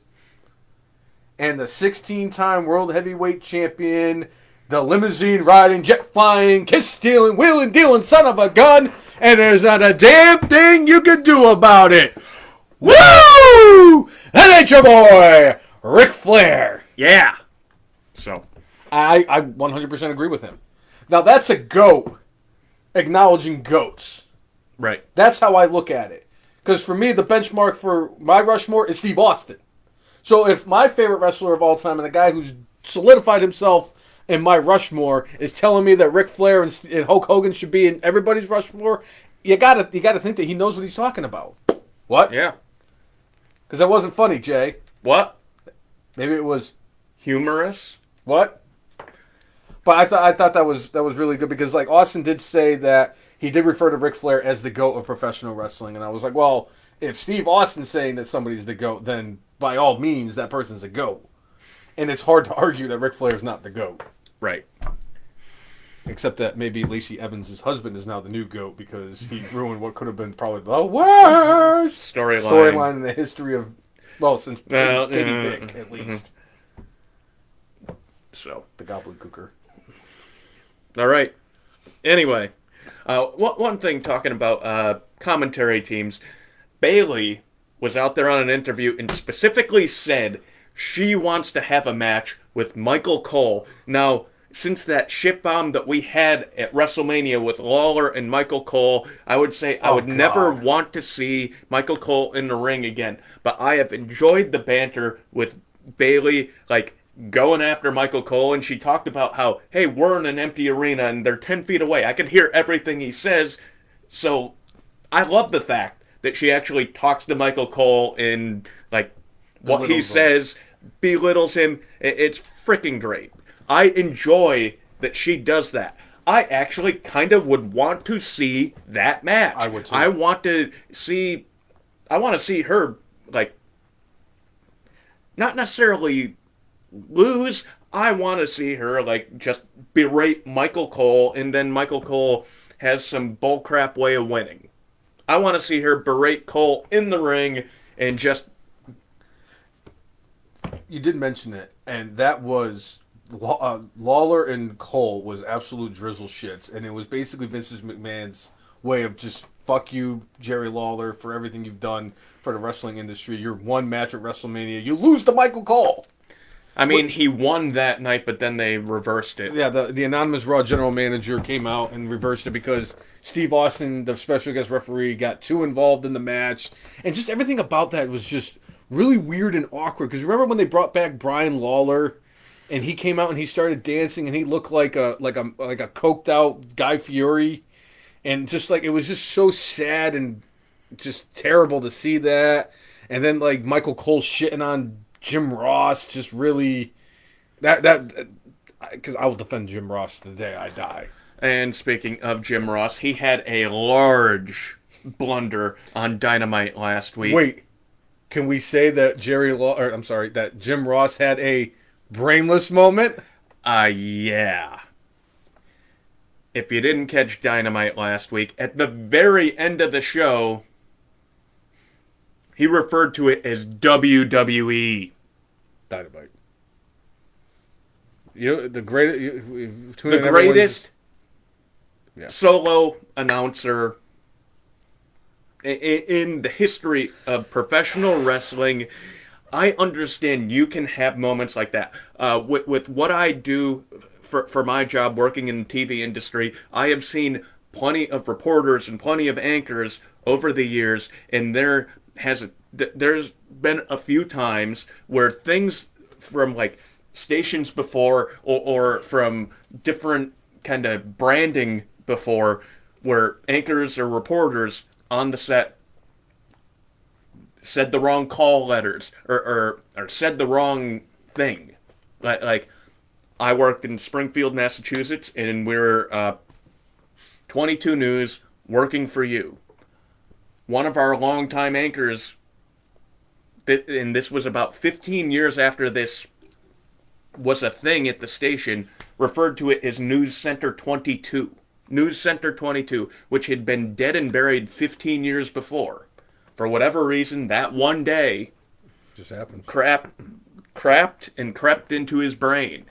and the 16-time World Heavyweight Champion, the limousine-riding, jet-flying, kiss-stealing, wheeling-dealing son of a gun, and there's not a damn thing you can do about it. Woo! That ain't your boy, Ric Flair. Yeah. So, I 100% agree with him. Now, that's a goat acknowledging goats. right. That's how I look at it. Because for me, the benchmark for my Rushmore is Steve Austin. So if my favorite wrestler of all time and the guy who's solidified himself in my Rushmore is telling me that Ric Flair and Hulk Hogan should be in everybody's Rushmore, you gotta think that he knows what he's talking about. What? Yeah. Because that wasn't funny, Jay. What? Maybe it was Humorous? what? But I thought that was really good because like Austin did say that he did refer to Ric Flair as the GOAT of professional wrestling, and I was like, well, if Steve Austin's saying that somebody's the GOAT, then by all means that person's a GOAT. And it's hard to argue that Ric Flair's not the GOAT. Right. Except that maybe Lacey Evans' husband is now the new GOAT because he ruined what could have been probably the worst storyline in the history of, well, since Pity Vic, at least. So. The gobbledygooker. All right. Anyway, one thing talking about commentary teams, Bayley was out there on an interview and specifically said she wants to have a match with Michael Cole. Now, since that shit bomb that we had at WrestleMania with Lawler and Michael Cole, I would say I would never want to see Michael Cole in the ring again. But I have enjoyed the banter with Bayley, like, going after Michael Cole, and she talked about how, hey, we're in an empty arena and they're 10 feet away. I can hear everything he says. So I love the fact that she actually talks to Michael Cole and, like, what he says belittles him. It's freaking great. I enjoy that she does that. I actually kind of would want to see that match. I would too. I want to see her, like, not necessarily lose. I want to see her, like, just berate Michael Cole, and then Michael Cole has some bullcrap way of winning. I want to see her berate Cole in the ring and just... You did mention it, and that was... Lawler and Cole was absolute drizzle shits, and it was basically Vince McMahon's way of just fuck you, Jerry Lawler, for everything you've done for the wrestling industry. You're one match at WrestleMania, you lose to Michael Cole. I mean, he won that night, but then they reversed it. Yeah, the anonymous Raw general manager came out and reversed it because Steve Austin, the special guest referee, got too involved in the match, and just everything about that was just really weird and awkward. Because remember when they brought back Brian Lawler? And he came out and he started dancing, and he looked like a coked out Guy Fieri, and just like it was just so sad and just terrible to see that. And then like Michael Cole shitting on Jim Ross, just really that because I will defend Jim Ross to the day I die. And speaking of Jim Ross, he had a large blunder on Dynamite last week. Wait, can we say that that Jim Ross had a brainless moment? Yeah. If you didn't catch Dynamite last week, at the very end of the show, he referred to it as WWE. Dynamite. The greatest solo announcer in the history of professional wrestling. I understand you can have moments like that. With what I do for my job working in the TV industry, I have seen plenty of reporters and plenty of anchors over the years, and there's been a few times where things from like stations before or from different kind of branding before, where anchors or reporters on the set said the wrong call letters or said the wrong thing. Like I worked in Springfield, Massachusetts, and we were 22 News working for you. One of our longtime anchors, and this was about 15 years after this was a thing at the station, referred to it as News Center 22. News Center 22, which had been dead and buried 15 years before. For whatever reason, that one day just happened. Crapped and crept into his brain.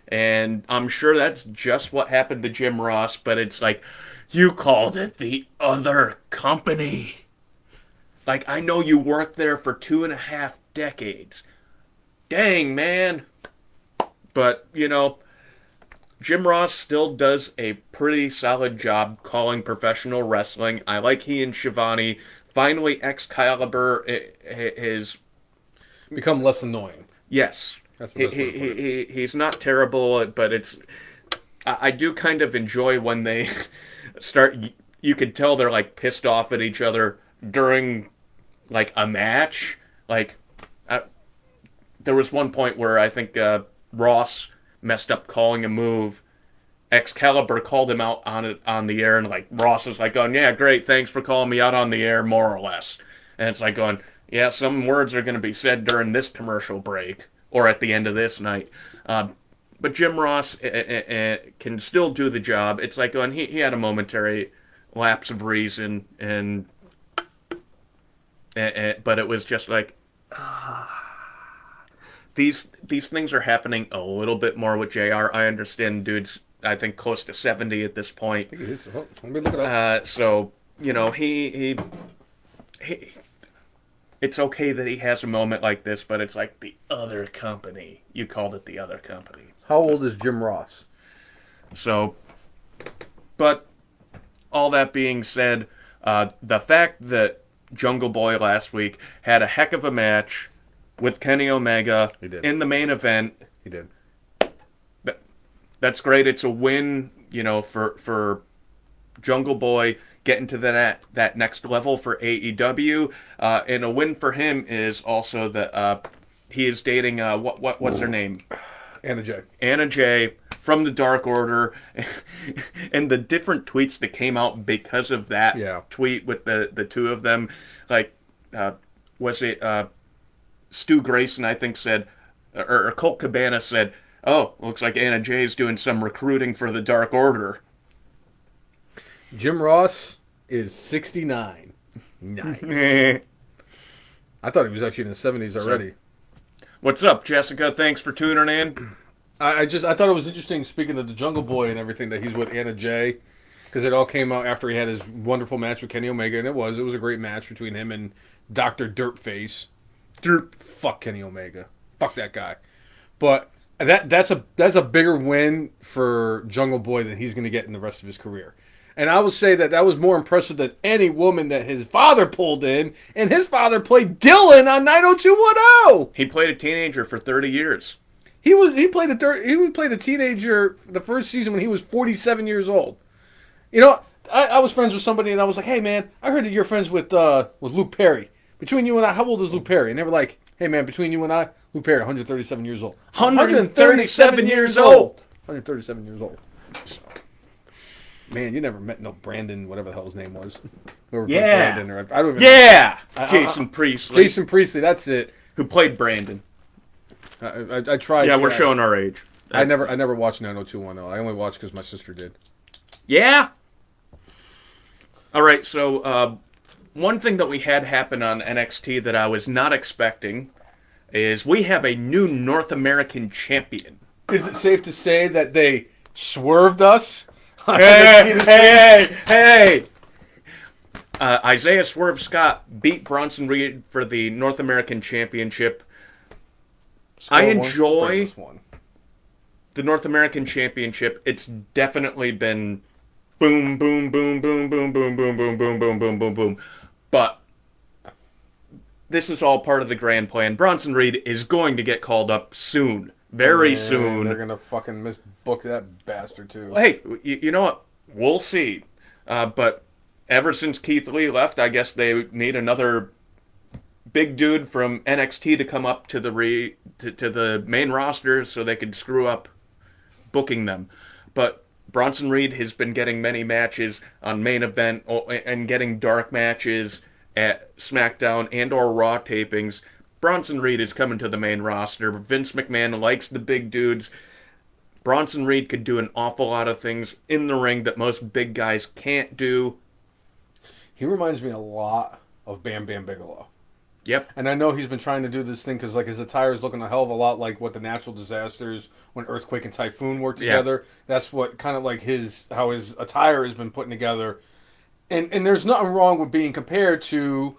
And I'm sure that's just what happened to Jim Ross, but it's like, you called it the other company. Like, I know you worked there for 2.5 decades. Dang, man. But, Jim Ross still does a pretty solid job calling professional wrestling. I like he and Shivani. Finally, Excalibur has become less annoying. Yes. That's the best way to put it. He's not terrible, but I do kind of enjoy when they start. You could tell they're like pissed off at each other during like a match. Like there was one point where I think Ross messed up calling a move. Excalibur called him out on the air, and like Ross is like going, "Yeah, great, thanks for calling me out on the air," more or less. And it's like going, "Yeah, some words are going to be said during this commercial break or at the end of this night." But Jim Ross can still do the job. It's like going, he had a momentary lapse of reason, but it was just like these things are happening a little bit more with JR. I understand, dude's I think close to 70 at this point. I think it is. Oh, let me look it up. So he it's okay that he has a moment like this, but it's like the other company. You called it the other company. How old is Jim Ross? So, but all that being said, the fact that Jungle Boy last week had a heck of a match with Kenny Omega in the main event. He did. That's great. It's a win, for Jungle Boy getting to that next level for AEW. And a win for him is also that he is dating what's her name? Anna Jay. Anna Jay from the Dark Order, and the different tweets that came out because of that tweet with the two of them, like was it Stu Grayson I think said, or Colt Cabana said, "Oh, looks like Anna Jay's doing some recruiting for the Dark Order." Jim Ross is 69. Nice. I thought he was actually in his 70s already. What's up, Jessica? Thanks for tuning in. I thought it was interesting, speaking of the Jungle Boy and everything, that he's with Anna Jay, because it all came out after he had his wonderful match with Kenny Omega, and it was a great match between him and Dr. Dirtface. Fuck Kenny Omega. Fuck that guy. But that's a bigger win for Jungle Boy than he's going to get in the rest of his career. And I will say that was more impressive than any woman that his father pulled in, and his father played Dylan on 90210. He played a teenager for 30 years. He played a teenager the first season when he was 47 years old. I was friends with somebody, and I was like, "Hey man, I heard that you're friends with Luke Perry. Between you and I, how old is Luke Perry?" And they were like, "Hey man, between you and I, Luke Perry, 137 years old." 137 years old. 137 years old. Man, you never met no Brandon, whatever the hell his name was. Yeah. Brandon, or I don't even know. Jason Priestley. Jason Priestley, that's it. Who played Brandon. I tried. Yeah, we're showing our age. I never watched 90210. I only watched because my sister did. Yeah. All right, so one thing that we had happen on NXT that I was not expecting is we have a new North American champion. Is it safe to say that they swerved us? Hey! Isaiah Swerve Scott beat Bronson Reed for the North American Championship. I enjoy the North American Championship. It's definitely been boom, boom, boom, boom, boom, boom, boom, boom, boom, boom, boom, boom, boom. But this is all part of the grand plan. Bronson Reed is going to get called up soon. Very soon. They're going to fucking misbook that bastard, too. Well, hey, you know what? We'll see. But ever since Keith Lee left, I guess they need another big dude from NXT to come up to the main roster so they could screw up booking them. But Bronson Reed has been getting many matches on main event and getting dark matches at SmackDown and or Raw tapings. Bronson Reed is coming to the main roster. Vince McMahon likes the big dudes. Bronson Reed could do an awful lot of things in the ring that most big guys can't do. He reminds me a lot of Bam Bam Bigelow. Yep. And I know he's been trying to do this thing because like his attire is looking a hell of a lot like what the natural disasters when Earthquake and Typhoon work together. Yeah. That's what kind of like how his attire has been putting together. And there's nothing wrong with being compared to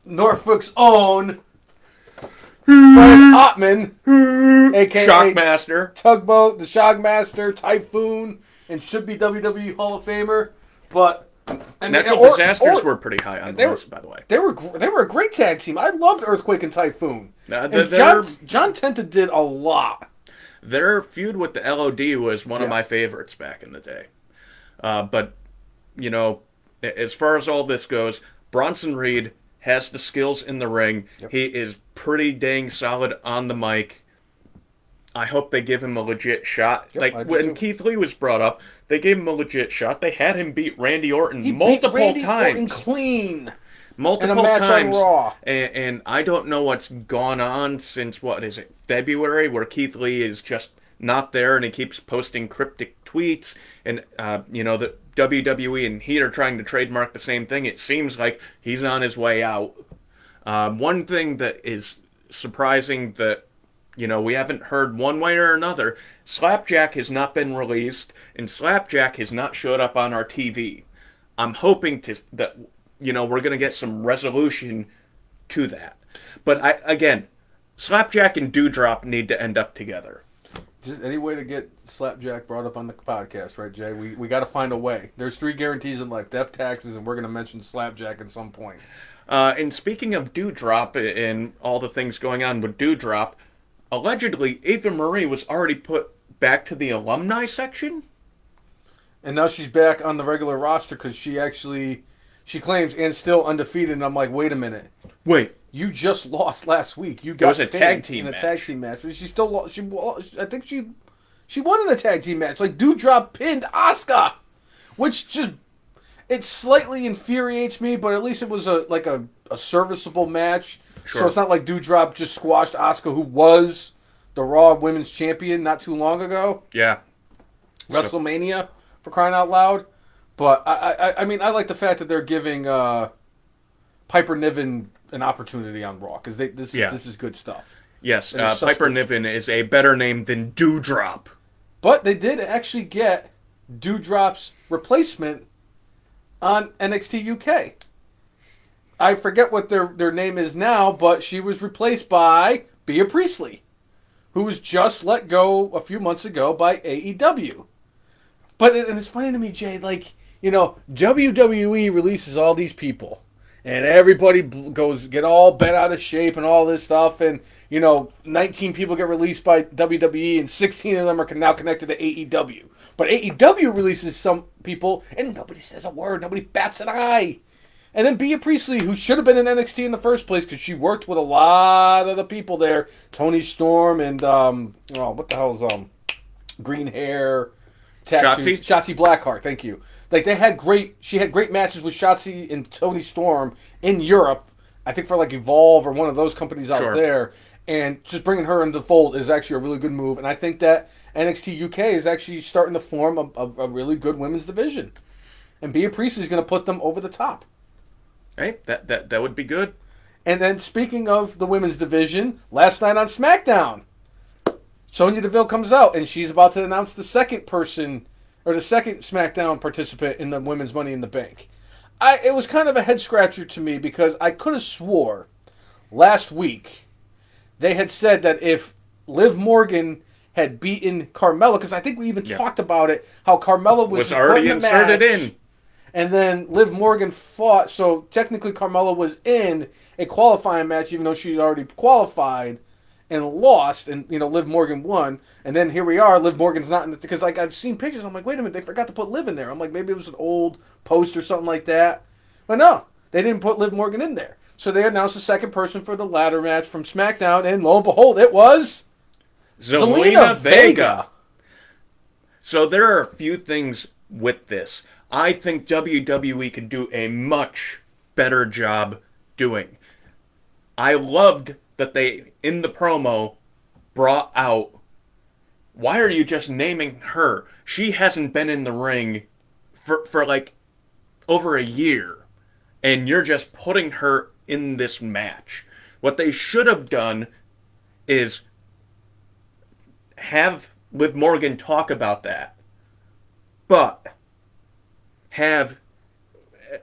Norfolk's own Fred Ottman, a.k.a. Shockmaster, Tugboat, the Shockmaster, Typhoon, and should be WWE Hall of Famer. But Natural disasters were pretty high on the list, by the way. They were a great tag team. I loved Earthquake and Typhoon. And John Tenta did a lot. Their feud with the LOD was one of my favorites back in the day. But, you know, as far as all this goes, Bronson Reed has the skills in the ring. Yep. He is pretty dang solid on the mic. I hope they give him a legit shot. Yep, like when Keith Lee was brought up, they gave him a legit shot. They had him beat Randy Orton multiple times. Orton clean. Multiple in a match times. On Raw. And I don't know what's gone on since, February, where Keith Lee is just not there and he keeps posting cryptic tweets. And, the WWE and Heat are trying to trademark the same thing. It seems like he's on his way out. One thing that is surprising that, we haven't heard one way or another, Slapjack has not been released, and Slapjack has not showed up on our TV. I'm hoping that we're going to get some resolution to that. But, again, Slapjack and Dewdrop need to end up together. Just any way to get Slapjack brought up on the podcast, right, Jay? We got to find a way. There's 3 guarantees in life: death, taxes, and we're going to mention Slapjack at some point. And speaking of Dewdrop and all the things going on with Dewdrop, allegedly Ava Marie was already put back to the alumni section. And now she's back on the regular roster because she claims and still undefeated. And I'm like, wait a minute. Wait. You just lost last week. You got a tag team in a tag team match. She still lost. I think she won in a tag team match. Like Dewdrop pinned Asuka, which just it slightly infuriates me. But at least it was a serviceable match. Sure. So it's not like Dewdrop just squashed Asuka, who was the Raw Women's Champion not too long ago. Yeah. WrestleMania, for crying out loud. But I mean, I like the fact that they're giving Piper Niven an opportunity on Raw because this is good stuff. Yes, Piper Niven is a better name than Dewdrop. But they did actually get Dewdrop's replacement on NXT UK. I forget what their name is now, but she was replaced by Bea Priestley, who was just let go a few months ago by AEW. But it's funny to me, Jay, WWE releases all these people. And everybody get all bent out of shape and all this stuff. And, 19 people get released by WWE and 16 of them are now connected to AEW. But AEW releases some people and nobody says a word. Nobody bats an eye. And then Bea Priestley, who should have been in NXT in the first place because she worked with a lot of the people there. Toni Storm and, what the hell is green hair, tattoos. Shotzi Blackheart, thank you. She had great matches with Shotzi and Toni Storm in Europe, I think for Evolve or one of those companies out there. And just bringing her into the fold is actually a really good move. And I think that NXT UK is actually starting to form a really good women's division. And Bea Priestley is going to put them over the top. Hey, that would be good. And then speaking of the women's division, last night on SmackDown, Sonya Deville comes out and she's about to announce the second person or the second SmackDown participant in the Women's Money in the Bank. It was kind of a head scratcher to me because I could have swore last week they had said that if Liv Morgan had beaten Carmella, because I think we even talked about it, how Carmella was already inserted in. And then Liv Morgan fought, so technically Carmella was in a qualifying match, even though she'd already qualified and lost, and Liv Morgan won. And then here we are, Liv Morgan's not in the... Because I've seen pictures, I'm like, wait a minute, they forgot to put Liv in there. I'm like, maybe it was an old post or something like that. But no, they didn't put Liv Morgan in there. So they announced the second person for the ladder match from SmackDown, and lo and behold, it was... Zelina Vega. So there are a few things with this I think WWE could do a much better job doing. I loved that they, in the promo, brought out, why are you just naming her? She hasn't been in the ring for over a year, and you're just putting her in this match. What they should have done is have Liv Morgan talk about that, but have,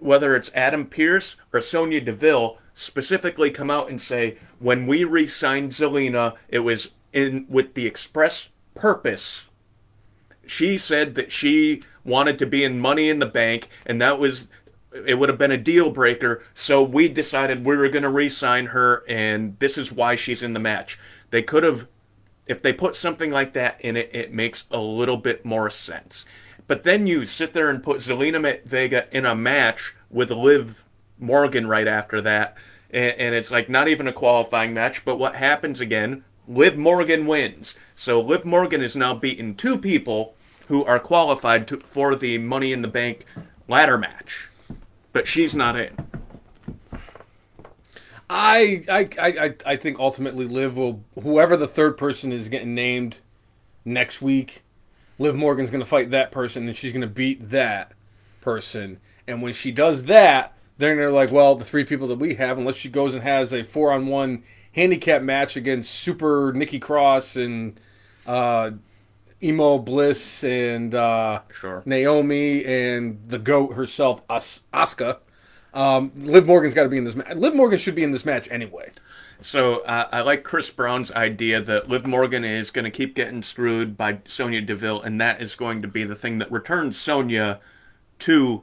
whether it's Adam Pearce or Sonya Deville, specifically come out and say, when we re-signed Zelina, it was with the express purpose she said that she wanted to be in Money in the Bank, and it would have been a deal breaker. So we decided we were going to re-sign her, and this is why she's in the match. They could have, if they put something like that in it, it makes a little bit more sense. But then you sit there and put Zelina Vega in a match with Liv Morgan right after that, and it's like not even a qualifying match. But what happens again? Liv Morgan wins. So Liv Morgan is now beaten two people who are qualified for the Money in the Bank ladder match, but she's not in. I think ultimately Liv will, whoever the third person is getting named next week, Liv Morgan's going to fight that person, and she's going to beat that person. And when she does that, then they're like, well, the three people that we have, unless she goes and has a 4-on-1 handicap match against Super Nikki Cross and Emo Bliss and Sure. Naomi and the GOAT herself, Asuka, Liv Morgan's got to be in this match. Liv Morgan should be in this match anyway. So I like Chris Brown's idea that Liv Morgan is going to keep getting screwed by Sonya Deville, and that is going to be the thing that returns Sonya to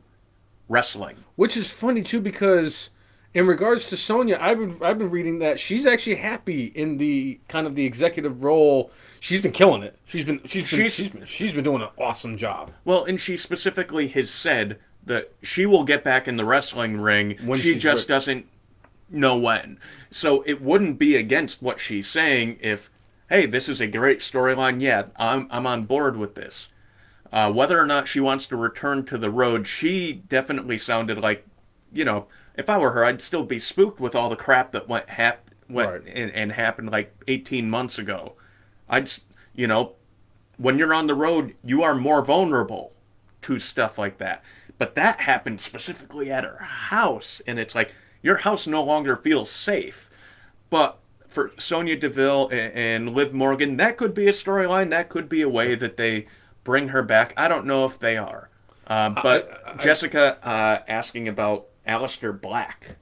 wrestling. Which is funny too, because in regards to Sonya, I've been reading that she's actually happy in the kind of the executive role. She's been killing it. She's been doing an awesome job. Well, and she specifically has said that she will get back in the wrestling ring. When she just doesn't know when. So it wouldn't be against what she's saying if, hey, this is a great storyline. Yeah, I'm on board with this. Whether or not she wants to return to the road, she definitely sounded like, if I were her, I'd still be spooked with all the crap that went and happened like 18 months ago. When you're on the road, you are more vulnerable to stuff like that. But that happened specifically at her house, and it's like, your house no longer feels safe. But for Sonya Deville and Liv Morgan, that could be a storyline. That could be a way that they bring her back. I don't know if they are. But Jessica asking about Aleister Black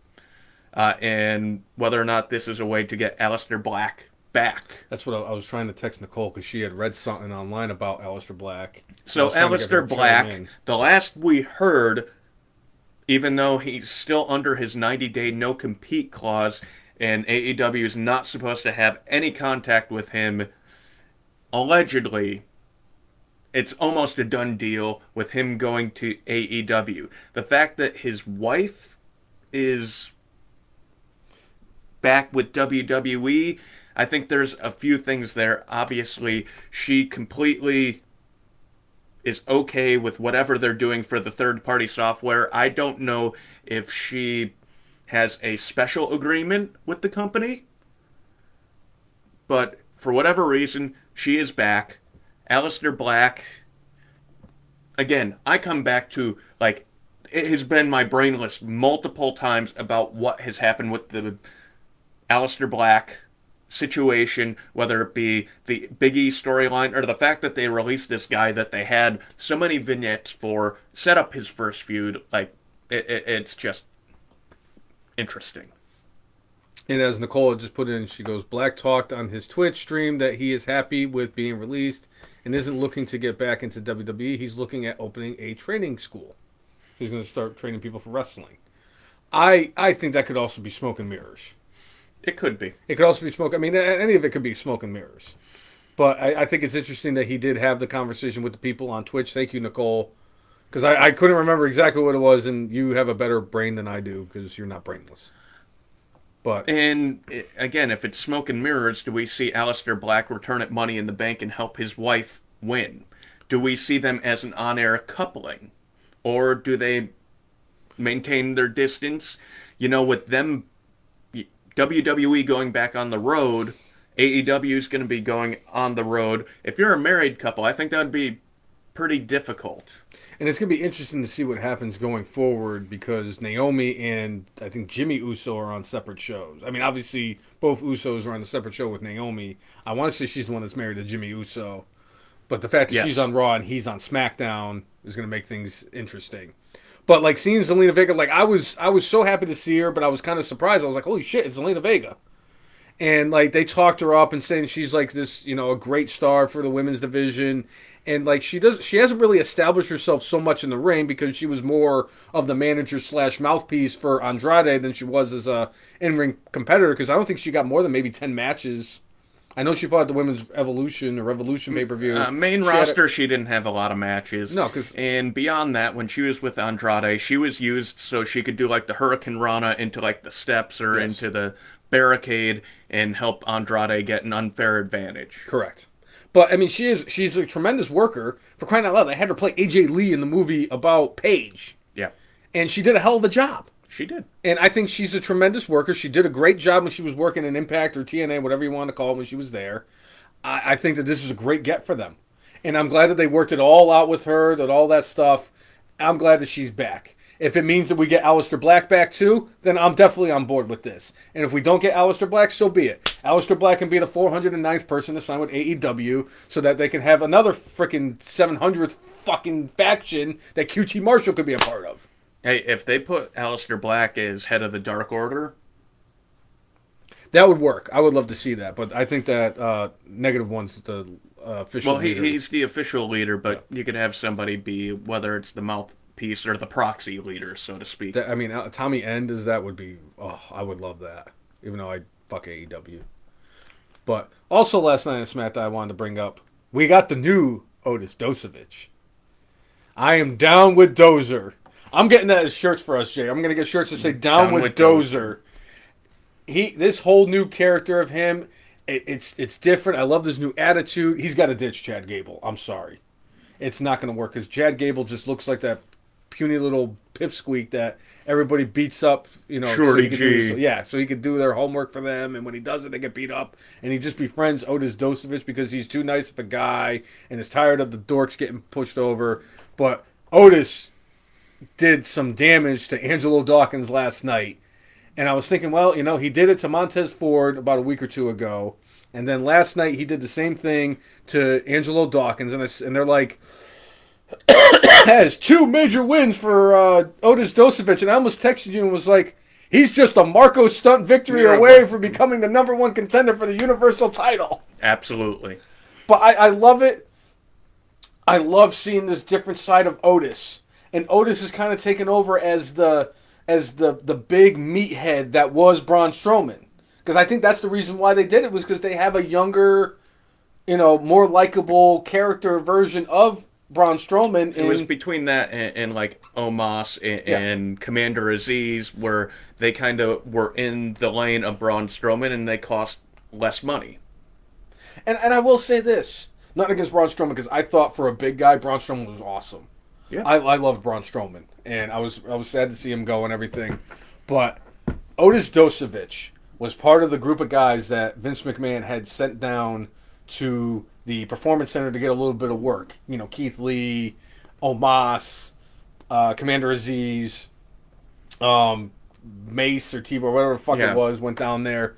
and whether or not this is a way to get Aleister Black back. That's what I was trying to text Nicole, because she had read something online about Aleister Black. So Aleister Black, the last we heard, even though he's still under his 90-day no-compete clause, and AEW is not supposed to have any contact with him, allegedly, it's almost a done deal with him going to AEW. The fact that his wife is back with WWE, I think there's a few things there. Obviously, she completely is okay with whatever they're doing for the third-party software. I don't know if she has a special agreement with the company, but for whatever reason, she is back. Aleister Black, again, I come back to, like, it has been my brainless multiple times about what has happened with the Aleister Black situation, whether it be the Big E storyline or the fact that they released this guy that they had so many vignettes for, set up his first feud. Like, it's just interesting. And as Nicole just put in, she goes, Black talked on his Twitch stream that he is happy with being released and isn't looking to get back into WWE. He's looking at opening a training school. He's going to start training people for wrestling. I think that could also be smoke and mirrors. It could be. It could also be smoke. I mean, any of it could be smoke and mirrors. But I think it's interesting that he did have the conversation with the people on Twitch. Thank you, Nicole. Because I couldn't remember exactly what it was, and you have a better brain than I do because you're not brainless. And again, if it's smoke and mirrors, do we see Aleister Black return at Money in the Bank and help his wife win? Do we see them as an on-air coupling? Or do they maintain their distance? With them, WWE going back on the road, AEW is going to be going on the road. If you're a married couple, I think that would be pretty difficult. And it's going to be interesting to see what happens going forward, because Naomi and I think Jimmy Uso are on separate shows. I mean, obviously, both Usos are on a separate show with Naomi. I want to say she's the one that's married to Jimmy Uso. But the fact that she's on Raw and he's on SmackDown is going to make things interesting. But, like, seeing Zelina Vega, like, I was so happy to see her, but I was kind of surprised. I was like, holy shit, it's Zelina Vega. And like they talked her up and saying she's like this, a great star for the women's division. And like she hasn't really established herself so much in the ring because she was more of the manager slash mouthpiece for Andrade than she was as a in ring competitor. Because I don't think she got more than maybe 10 matches. I know she fought at the Women's Evolution or Revolution pay-per-view. Main roster, she didn't have a lot of matches. No, because... And beyond that, when she was with Andrade, she was used so she could do like the Hurricane Rana into like the steps or into the barricade and help Andrade get an unfair advantage. Correct. But, I mean, she's a tremendous worker. For crying out loud, they had her play AJ Lee in the movie about Paige. Yeah. And she did a hell of a job. She did. And I think she's a tremendous worker. She did a great job when she was working in Impact or TNA, whatever you want to call it, when she was there. I think that this is a great get for them. And I'm glad that they worked it all out with her, that all that stuff. I'm glad that she's back. If it means that we get Aleister Black back too, then I'm definitely on board with this. And if we don't get Aleister Black, so be it. Aleister Black can be the 409th person to sign with AEW so that they can have another freaking 700th fucking faction that QT Marshall could be a part of. Hey, if they put Aleister Black as head of the Dark Order, that would work. I would love to see that, but I think that -1's the official leader. Well, he's the official leader, but you could have somebody be, whether it's the mouthpiece or the proxy leader, so to speak. Tommy End would be, I would love that, even though I fuck AEW. But also last night in SmackDown, I wanted to bring up, we got the new Otis Dosovich. I am down with Dozer. I'm getting that as shirts for us, Jay. I'm going to get shirts that say down with Dozer. This whole new character of him, it's different. I love this new attitude. He's got to ditch Chad Gable. I'm sorry. It's not going to work because Chad Gable just looks like that puny little pipsqueak that everybody beats up, Shorty G. So he could do their homework for them, and when he doesn't, they get beat up. And he just befriends Otis Dosovich because he's too nice of a guy and is tired of the dorks getting pushed over. But Otis did some damage to Angelo Dawkins last night. And I was thinking, well, he did it to Montez Ford about a week or two ago. And then last night he did the same thing to Angelo Dawkins. And they're like, has 2 major wins for Otis Dosovich. And I almost texted you and was like, he's just a Marco Stunt victory away from becoming the #1 contender for the Universal title. Absolutely. But I love it. I love seeing this different side of Otis. And Otis is kind of taken over as the big meathead that was Braun Strowman. Because I think that's the reason why they did it, was because they have a younger, more likable character version of Braun Strowman. It was between that and like Omos and Commander Aziz, where they kind of were in the lane of Braun Strowman and they cost less money. And I will say this, not against Braun Strowman, because I thought for a big guy, Braun Strowman was awesome. Yeah. I loved Braun Strowman, and I was sad to see him go and everything. But Otis Dosovich was part of the group of guys that Vince McMahon had sent down to the Performance Center to get a little bit of work. Keith Lee, Omos, Commander Aziz, Mace or T-Bar, whatever the fuck it was, went down there.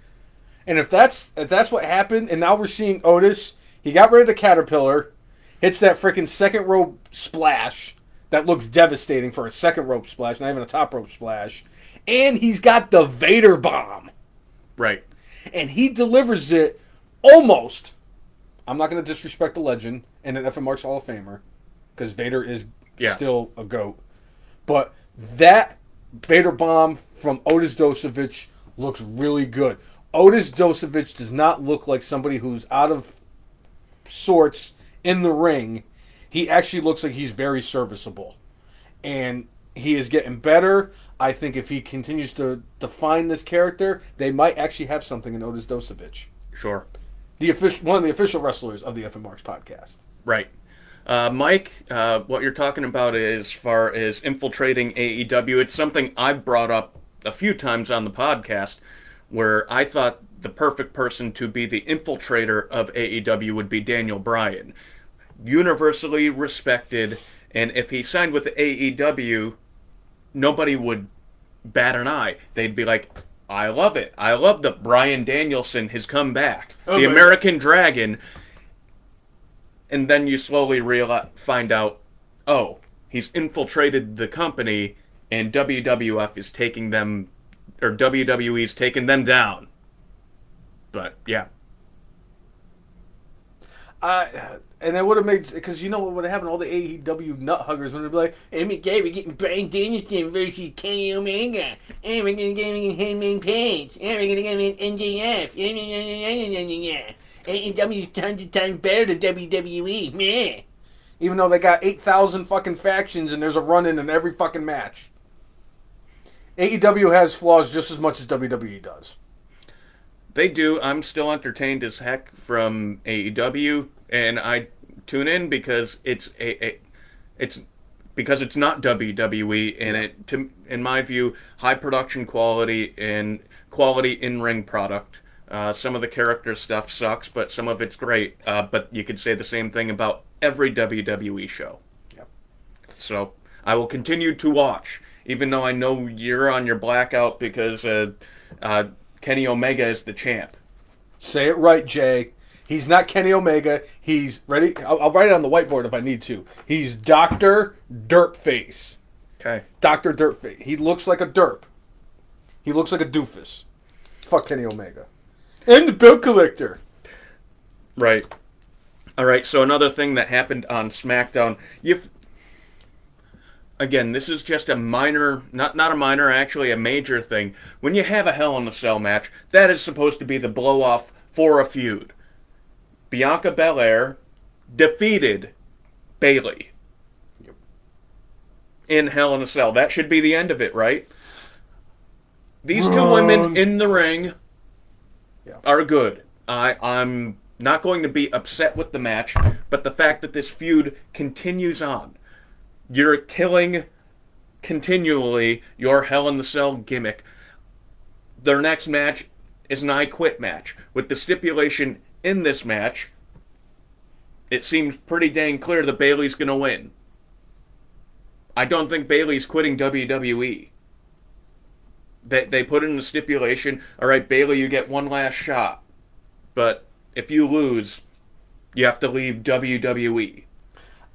And if that's what happened, and now we're seeing Otis, he got rid of the Caterpillar, hits that freaking second rope splash that looks devastating for a second rope splash, not even a top rope splash. And he's got the Vader bomb. Right. And he delivers it almost. I'm not going to disrespect the legend and an FMR's Hall of Famer, because Vader is still a GOAT. But that Vader bomb from Otis Dosovich looks really good. Otis Dosovich does not look like somebody who's out of sorts in the ring. He actually looks like he's very serviceable. And he is getting better. I think if he continues to define this character, they might actually have something in Otis Dosovich. Sure. One of the official wrestlers of the FMRX podcast. Right. Mike, what you're talking about as far as infiltrating AEW, it's something I've brought up a few times on the podcast, where I thought the perfect person to be the infiltrator of AEW would be Daniel Bryan. Universally respected, and if he signed with AEW, nobody would bat an eye. They'd be like, I love it. I love that Bryan Danielson has come back. The American Dragon. And then you slowly find out, he's infiltrated the company, and WWF is taking them, or WWE's taking them down. But yeah. And it would have made, because you know what would have happened? All the AEW nut huggers would have been like, "Hey, McGee, we're getting Bryan Danielson versus Kenny Omega. And we're going to get him in Hangman Page. And we're going to get him in MJF. AEW is 100 times better than WWE. Meh." Even though they got 8,000 fucking factions and there's a run-in in every fucking match. AEW has flaws just as much as WWE does. They do. I'm still entertained as heck from AEW, and I tune in because it's because it's not WWE, and in my view, high production quality and quality in-ring product. Some of the character stuff sucks, but some of it's great. But you could say the same thing about every WWE show. Yep. So I will continue to watch, even though I know you're on your blackout because Kenny Omega is the champ. Say it right, Jay. He's not Kenny Omega. He's ready. I'll write it on the whiteboard if I need to. He's Dr. Dirtface. Okay. Dr. Dirtface. He looks like a derp. He looks like a doofus. Fuck Kenny Omega. And the bill collector. Right. All right. So another thing that happened on SmackDown. Again, this is just a minor, not a minor, actually a major thing. When you have a Hell in a Cell match, that is supposed to be the blow-off for a feud. Bianca Belair defeated Bayley in Hell in a Cell. That should be the end of it, right? These two women in the ring are good. I'm not going to be upset with the match, but the fact that this feud continues on. You're killing continually your Hell in the Cell gimmick. Their next match is an I Quit match. With the stipulation in this match, it seems pretty dang clear that Bayley's going to win. I don't think Bayley's quitting WWE. They put in the stipulation, all right, Bayley, you get one last shot. But if you lose, you have to leave WWE.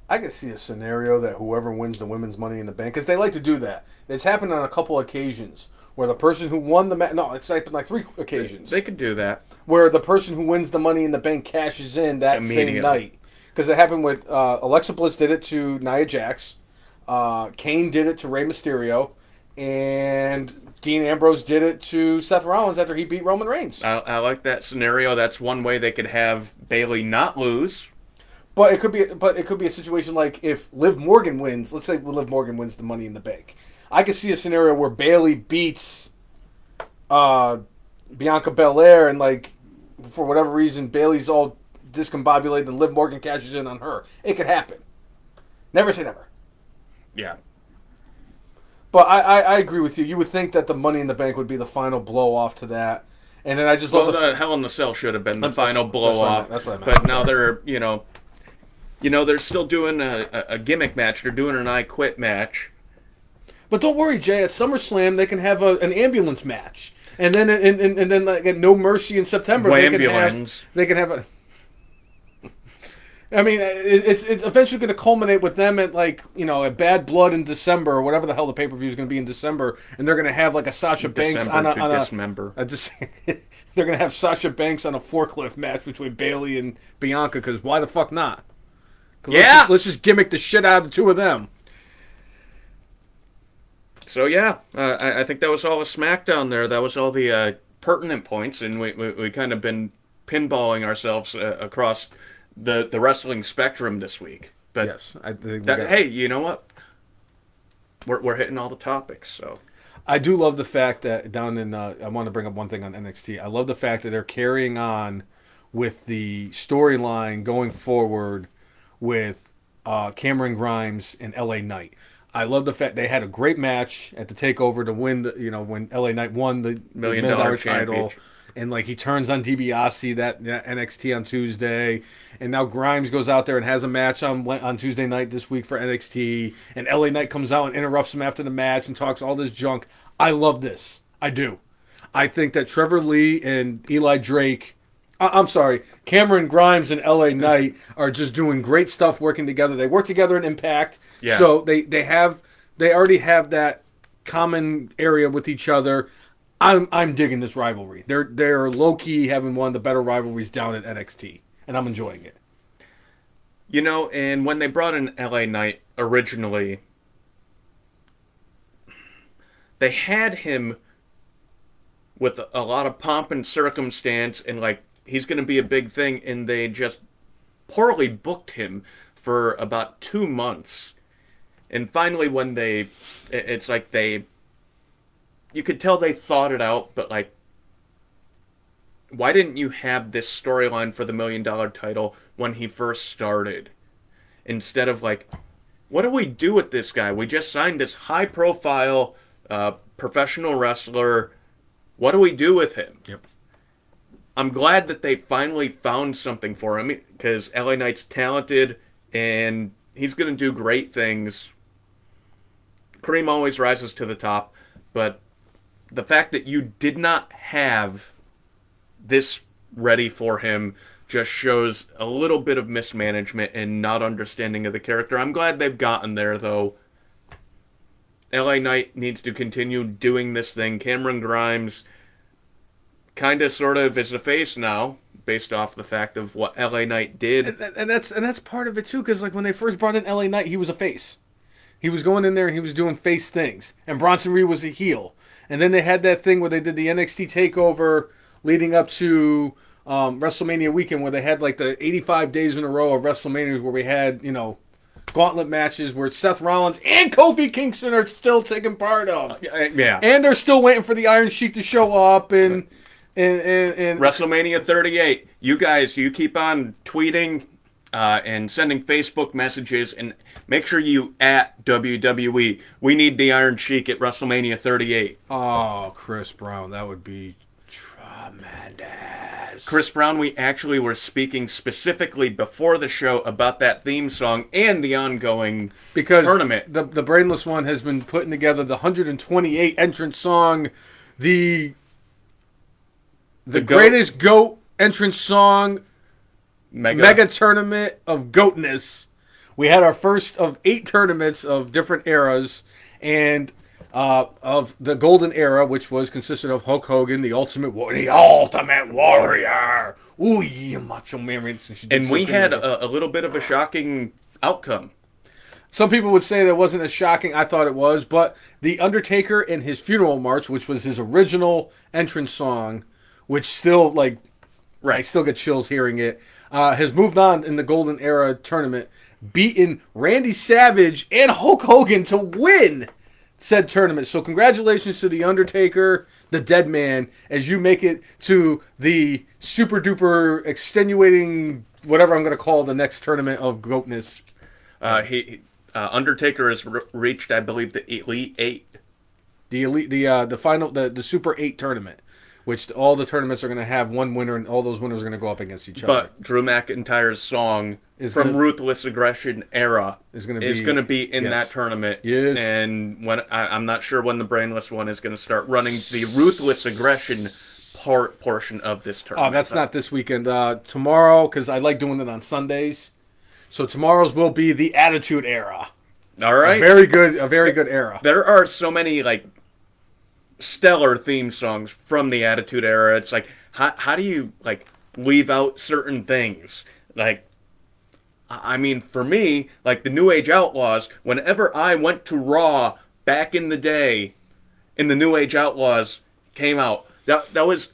I could see a scenario that whoever wins the women's Money in the Bank, because they like to do that. It's happened on a couple occasions where the person who won the match, no, it's happened like 3 occasions. They could do that. Where the person who wins the Money in the Bank cashes in that same night. Because it happened with Alexa Bliss did it to Nia Jax, Kane did it to Rey Mysterio, and Dean Ambrose did it to Seth Rollins after he beat Roman Reigns. I like that scenario. That's one way they could have Bayley not lose. But it could be a situation like if Liv Morgan wins. Let's say Liv Morgan wins the Money in the Bank. I could see a scenario where Bayley beats Bianca Belair, and like for whatever reason Bayley's all discombobulated and Liv Morgan cashes in on her. It could happen. Never say never. Yeah. But I agree with you. You would think that the Money in the Bank would be the final blow off to that. And then I just love the Hell in the Cell should have been the final blow off. That's what I meant. But now they're they're still doing a gimmick match. They're doing an I Quit match. But don't worry, Jay. At SummerSlam, they can have an ambulance match, and then and then like at No Mercy in September, they can have a. I mean, it's eventually going to culminate with them at at Bad Blood in December or whatever the hell the pay-per-view is going to be in December, and they're going to have like a Sasha Banks on a they're going to have Sasha Banks on a forklift match between Bayley and Bianca, because why the fuck not? Yeah, let's just gimmick the shit out of the two of them. So yeah, I think that was all the SmackDown there. That was all the pertinent points, and we kind of been pinballing ourselves across the wrestling spectrum this week. But yes, I think hey, you know what? We're hitting all the topics. So I do love the fact that down in I want to bring up one thing on NXT. I love the fact that they're carrying on with the storyline going forward with Cameron Grimes and LA Knight. I love the fact they had a great match at the Takeover to win when LA Knight won the $1 million title. And like he turns on DiBiase that NXT on Tuesday, and now Grimes goes out there and has a match on Tuesday night this week for NXT, and LA Knight comes out and interrupts him after the match and talks all this junk. I love this. I do. I think that Trevor Lee and Eli Drake, Cameron Grimes and LA Knight are just doing great stuff working together. They work together in Impact, so they already have that common area with each other. I'm digging this rivalry. They're low key having one of the better rivalries down at NXT, and I'm enjoying it. You know, and when they brought in LA Knight originally, they had him with a lot of pomp and circumstance, and like he's going to be a big thing, and they just poorly booked him for about 2 months. And finally, when it's like you could tell they thought it out, but like, why didn't you have this storyline for the $1 million title when he first started? Instead of like, what do we do with this guy? We just signed this high profile professional wrestler. What do we do with him? Yep. I'm glad that they finally found something for him, because LA Knight's talented and he's going to do great things. Cream always rises to the top, but the fact that you did not have this ready for him just shows a little bit of mismanagement and not understanding of the character. I'm glad they've gotten there, though. LA Knight needs to continue doing this thing. Cameron Grimes kind of sort of is a face now, based off the fact of what LA Knight did. And that's part of it too, because like when they first brought in LA Knight, he was a face. He was going in there and he was doing face things, and Bronson Reed was a heel. And then they had that thing where they did the NXT takeover leading up to WrestleMania weekend, where they had like the 85 days in a row of WrestleMania, where we had, gauntlet matches where Seth Rollins and Kofi Kingston are still taking part of. Yeah. And they're still waiting for the Iron Sheik to show up and WrestleMania 38. You guys, you keep on tweeting and sending Facebook messages, and make sure you at WWE. We need the Iron Sheik at WrestleMania 38. Oh, Chris Brown, that would be tremendous. Chris Brown, we actually were speaking specifically before the show about that theme song and the ongoing tournament. The Brainless One has been putting together the 128 entrance song, the greatest GOAT entrance song mega tournament of GOATness. We had our first of 8 tournaments of different eras, and of the golden era, which consisted of Hulk Hogan, the Ultimate Warrior. Ooh, yeah, Macho Man. And we had a little bit of a shocking outcome. Some people would say that wasn't as shocking. I thought it was, but the Undertaker and his funeral march, which was his original entrance song, which still I still get chills hearing it, has moved on in the golden era tournament, beating Randy Savage and Hulk Hogan to win said tournament. So congratulations to the Undertaker, the Dead Man, as you make it to the super duper extenuating, whatever I'm going to call the next tournament of GOATness. Undertaker has reached, I believe, the Elite 8. The final, the Super 8 tournament, which all the tournaments are going to have one winner, and all those winners are going to go up against each other. But Drew McIntyre's song from Ruthless Aggression era is going to be in that tournament. Yes. And I'm not sure when the Brainless One is going to start running the Ruthless Aggression portion of this tournament. Oh, that's not this weekend. Tomorrow, because I like doing it on Sundays. So tomorrow's will be the Attitude Era. All right. A very good era. There are so many stellar theme songs from the Attitude Era. It's like, how do you leave out certain things? I mean, for me, the New Age Outlaws, whenever I went to Raw back in the day, and the New Age Outlaws came out, that was,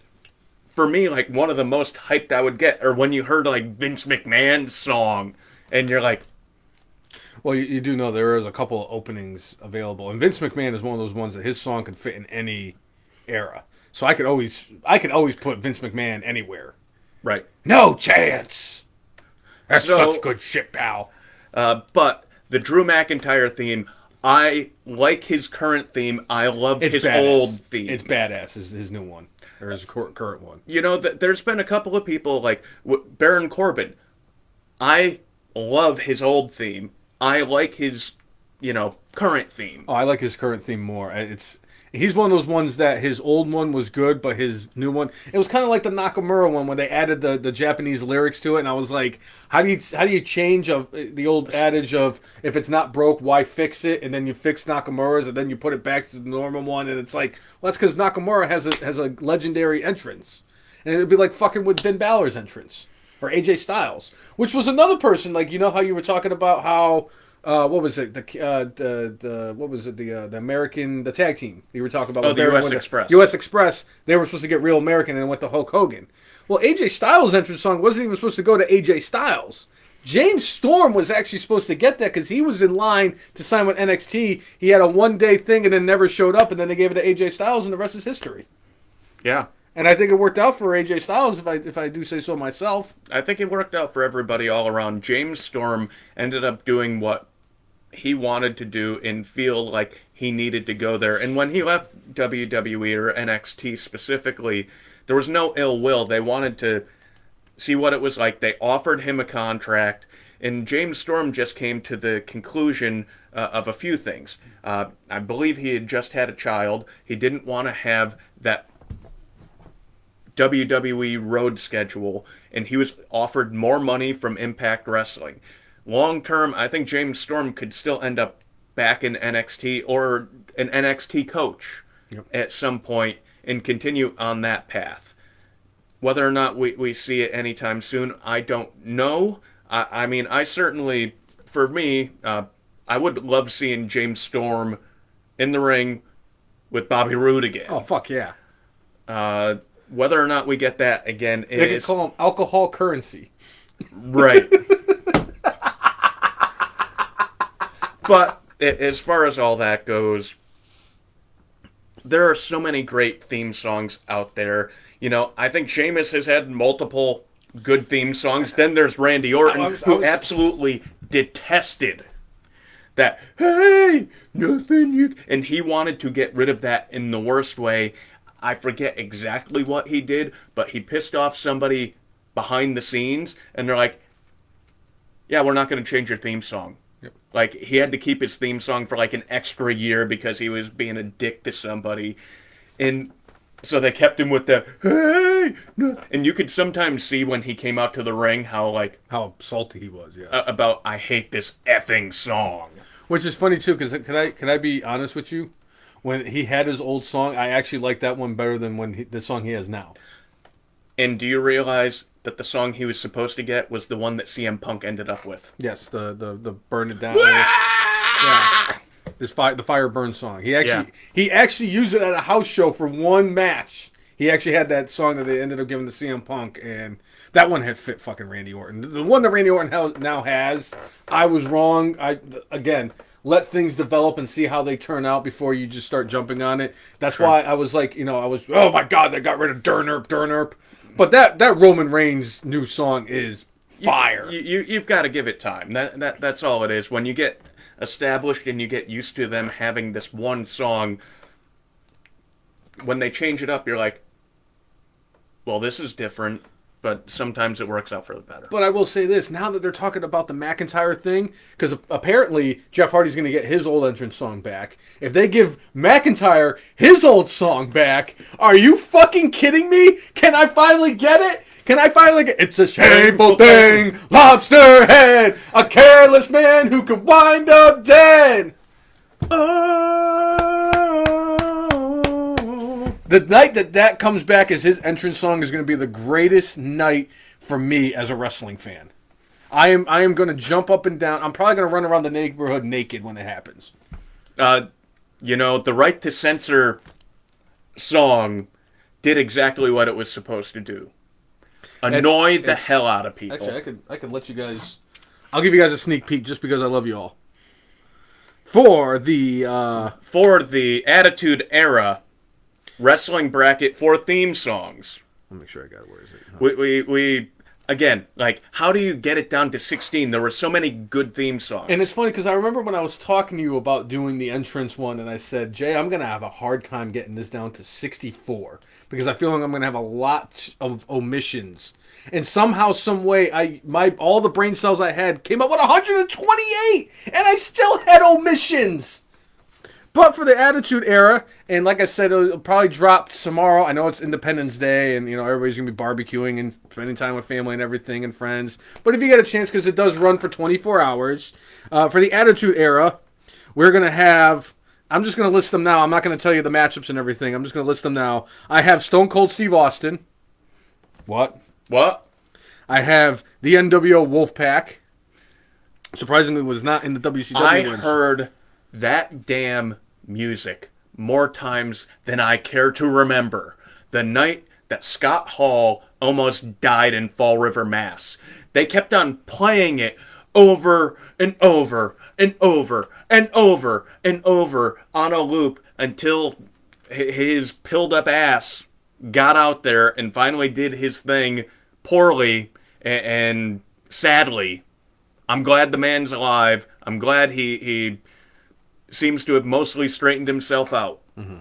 for me, one of the most hyped I would get. Or when you heard Vince McMahon's song, and you're like, well, you do know there is a couple of openings available, and Vince McMahon is one of those ones that his song could fit in any era. So I could always put Vince McMahon anywhere. Right. No chance. That's such good shit, pal. But the Drew McIntyre theme, I like his current theme. I love his old theme. It's badass. His new one, or his current one. There's been a couple of people Baron Corbin. I love his old theme. I like his, current theme. Oh, I like his current theme more. He's one of those ones that his old one was good, but his new one, it was kind of like the Nakamura one when they added the Japanese lyrics to it, and I was like, how do you change the old adage of if it's not broke, why fix it? And then you fix Nakamura's, and then you put it back to the normal one, and it's like, well, that's because Nakamura has a legendary entrance, and it'd be like fucking with Ben Balor's entrance or AJ Styles, which was another person like how you were talking about how. What was it? What was it? The American tag team you were talking about. Oh, the U.S. Express. U.S. Express. They were supposed to get real American and went to Hulk Hogan. Well, AJ Styles' entrance song wasn't even supposed to go to AJ Styles. James Storm was actually supposed to get that because he was in line to sign with NXT. He had a one-day thing and then never showed up, and then they gave it to AJ Styles, and the rest is history. Yeah. And I think it worked out for AJ Styles, if I do say so myself. I think it worked out for everybody all around. James Storm ended up doing what he wanted to do and feel like he needed to go there. And when he left WWE or NXT specifically, there was no ill will. They wanted to see what it was like. They offered him a contract, and James Storm just came to the conclusion of a few things. I believe he had just had a child. He didn't want to have that WWE road schedule, and he was offered more money from Impact Wrestling. Long term, I think James Storm could still end up back in NXT or an NXT coach at some point and continue on that path. Whether or not we see it anytime soon, I don't know. I mean, I certainly, for me, I would love seeing James Storm in the ring with Bobby Roode again. Oh, fuck yeah. Whether or not we get that again is... They could call him alcohol currency. Right. But as far as all that goes, there are so many great theme songs out there. I think Sheamus has had multiple good theme songs. Then there's Randy Orton, who absolutely detested that, hey, nothing you... And he wanted to get rid of that in the worst way. I forget exactly what he did, but he pissed off somebody behind the scenes, and they're like, yeah, we're not going to change your theme song. Yep. Like, he had to keep his theme song for like an extra year because he was being a dick to somebody. And so they kept him with the, hey, no. And you could sometimes see when he came out to the ring how salty he was, yes. About, I hate this effing song. Which is funny, too, because can I be honest with you? When he had his old song, I actually like that one better than the song he has now. And do you realize that the song he was supposed to get was the one that CM Punk ended up with? Yes, the Burn It Down. Yeah. The Fire Burn song. He actually used it at a house show for one match. He actually had that song that they ended up giving to CM Punk, and that one had fit fucking Randy Orton. The one that Randy Orton now has, I was wrong. Again, let things develop and see how they turn out before you just start jumping on it. That's why I was like, oh my God, they got rid of Dernerp. But that Roman Reigns new song is fire. You've got to give it time. That's all it is. When you get established and you get used to them having this one song, when they change it up, you're like, well, this is different. But sometimes it works out for the better. But I will say this, now that they're talking about the McIntyre thing, because apparently Jeff Hardy's going to get his old entrance song back. If they give McIntyre his old song back, are you fucking kidding me? Can I finally get it? It's a shameful thing, lobster head, a careless man who could wind up dead. The night that comes back as his entrance song is going to be the greatest night for me as a wrestling fan. I am going to jump up and down. I'm probably going to run around the neighborhood naked when it happens. The Right to Censor song did exactly what it was supposed to do. Annoy the hell out of people. Actually, I could let you guys... I'll give you guys a sneak peek just because I love you all. For the Attitude Era wrestling bracket for theme songs. I'll make sure I got it. Where is it? We again, like, how do you get it down to 16? There were so many good theme songs. And it's funny because I remember when I was talking to you about doing the entrance one, and I said, Jay, I'm going to have a hard time getting this down to 64 because I feel like I'm going to have a lot of omissions. And somehow, some way, all the brain cells I had came up with 128, and I still had omissions. But for the Attitude Era, and like I said, it'll probably drop tomorrow. I know it's Independence Day, and everybody's gonna be barbecuing and spending time with family and everything and friends. But if you get a chance, because it does run for 24 hours, for the Attitude Era, we're gonna have. I'm just gonna list them now. I'm not gonna tell you the matchups and everything. I'm just gonna list them now. I have Stone Cold Steve Austin. What? I have the NWO Wolfpack. Surprisingly, was not in the WCW. I heard that damn music more times than I care to remember. The night that Scott Hall almost died in Fall River, Mass. They kept on playing it over and over and over and over and over on a loop until his pilled up ass got out there and finally did his thing poorly and sadly. I'm glad the man's alive. I'm glad he seems to have mostly straightened himself out. Mm-hmm.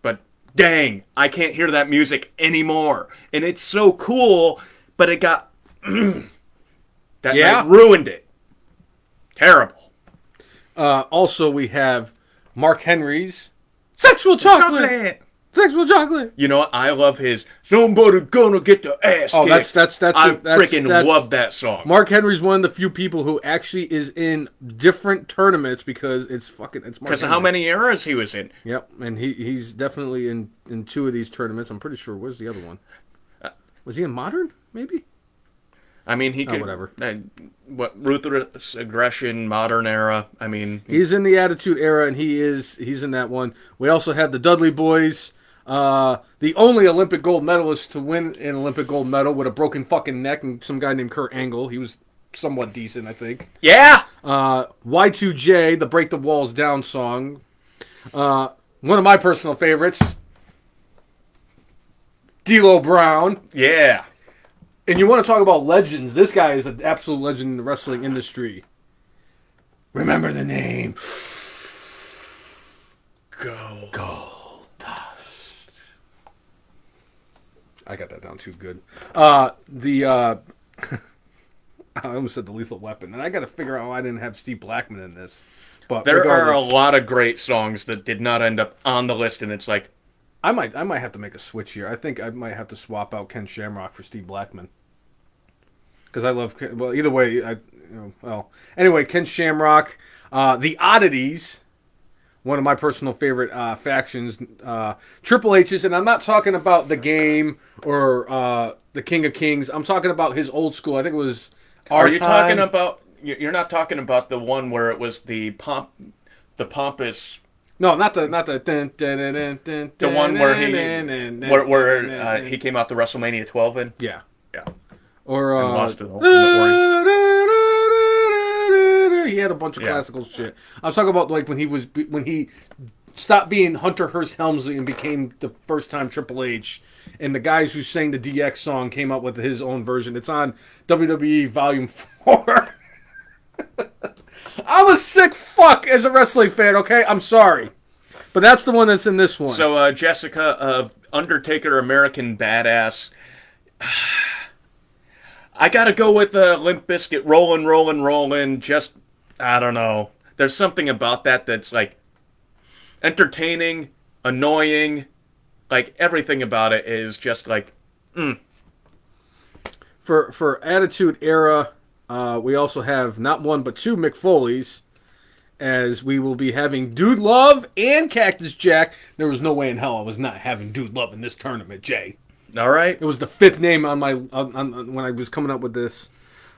But dang, I can't hear that music anymore. And it's so cool, but it got... that night ruined it. Terrible. Also, we have Mark Henry's Sexual Chocolate. Sexual Chocolate. You know what? I love his "Somebody Gonna Get the Ass Kicked." That's I freaking love that song. Mark Henry's one of the few people who actually is in different tournaments because it's Mark Henry. Because of how many eras he was in. Yep, and he's definitely in two of these tournaments. I'm pretty sure. Where's the other one? Was he in Modern? Maybe. I mean, he could. Whatever. Ruthless Aggression, Modern Era. I mean, he's in the Attitude Era, and he's in that one. We also have the Dudley Boys. The only Olympic gold medalist to win an Olympic gold medal with a broken fucking neck, and some guy named Kurt Angle. He was somewhat decent, I think. Yeah! Y2J, the Break the Walls Down song. One of my personal favorites. D'Lo Brown. Yeah. And you want to talk about legends. This guy is an absolute legend in the wrestling industry. Remember the name. Gold Dust. I got that down too good. I almost said the Lethal Weapon, and I got to figure out why I didn't have Steve Blackman in this. But there are a lot of great songs that did not end up on the list, and it's like I might have to make a switch here. I think I might have to swap out Ken Shamrock for Steve Blackman because I love. Well, either way, anyway, Ken Shamrock, the Oddities. One of my personal favorite factions, Triple H's, and I'm not talking about the game or the King of Kings. I'm talking about his old school. I think it was. Are you talking about? You're not talking about the one where it was the pompous. No, not the. The one where he came out the WrestleMania 12 in. Yeah. Yeah. Or and lost it. He had a bunch of classical shit. I was talking about like when he stopped being Hunter Hearst Helmsley and became the first time Triple H, and the guys who sang the DX song came up with his own version. It's on WWE Volume 4. I'm a sick fuck as a wrestling fan, okay? I'm sorry. But that's the one that's in this one. So, Jessica of Undertaker American Badass. I gotta go with Limp Bizkit, Rollin'. Just, I don't know. There's something about that that's like entertaining, annoying. Like everything about it is just like, For Attitude Era, we also have not one but two Mick Foleys, as we will be having Dude Love and Cactus Jack. There was no way in hell I was not having Dude Love in this tournament, Jay. All right. It was the fifth name on my when I was coming up with this.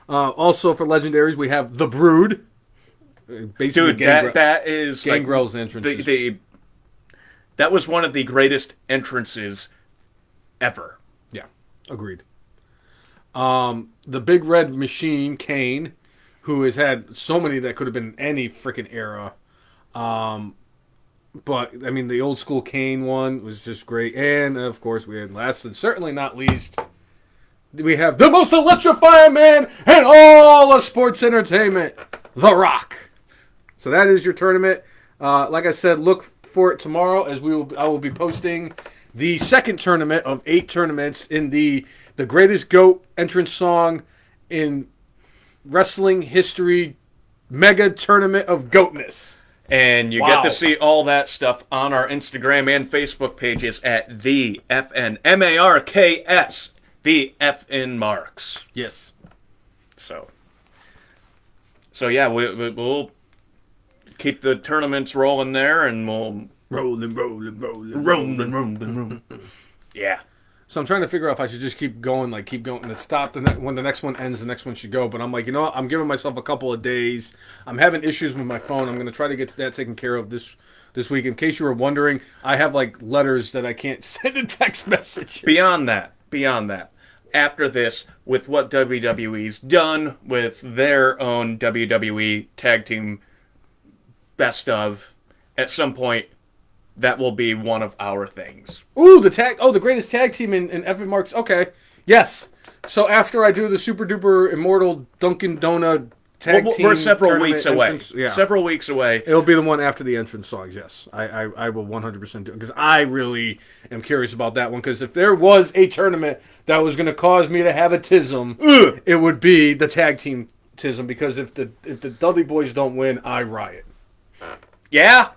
Also for legendaries, we have The Brood. Basically, dude, that is Gangrel's entrance. That was one of the greatest entrances ever. Yeah, agreed. The Big Red Machine, Kane, who has had so many that could have been any freaking era. But, I mean, the old school Kane one was just great. And, of course, we had last and certainly not least, we have the most electrifying man in all of sports entertainment, The Rock. So that is your tournament. Like I said, look for it tomorrow as I will be posting the second tournament of 8 tournaments in the greatest GOAT entrance song in wrestling history mega tournament of GOATness. And you Wow. get to see all that stuff on our Instagram and Facebook pages at the FNMARKS, the FN Marks. Yes. So yeah, we'll keep the tournaments rolling there, and we'll rolling. Yeah. So I'm trying to figure out if I should just keep going to stop when the next one ends, the next one should go. But I'm like, you know what? I'm giving myself a couple of days. I'm having issues with my phone. I'm going to try to get that taken care of this week. In case you were wondering, I have like letters that I can't send in text messages. Beyond that, after this, with what WWE's done with their own WWE Tag Team Best of, at some point, that will be one of our things. Ooh, the greatest tag team in Evan Marks. Okay, yes. So after I do the Super Duper Immortal Dunkin' Donut tag team, we're several weeks away. Yeah. Several weeks away. It'll be the one after the entrance songs. Yes, I will 100% do it because I really am curious about that one. Because if there was a tournament that was going to cause me to have a tism, it would be the tag team tism. Because if the Dudley Boys don't win, I riot. Yeah.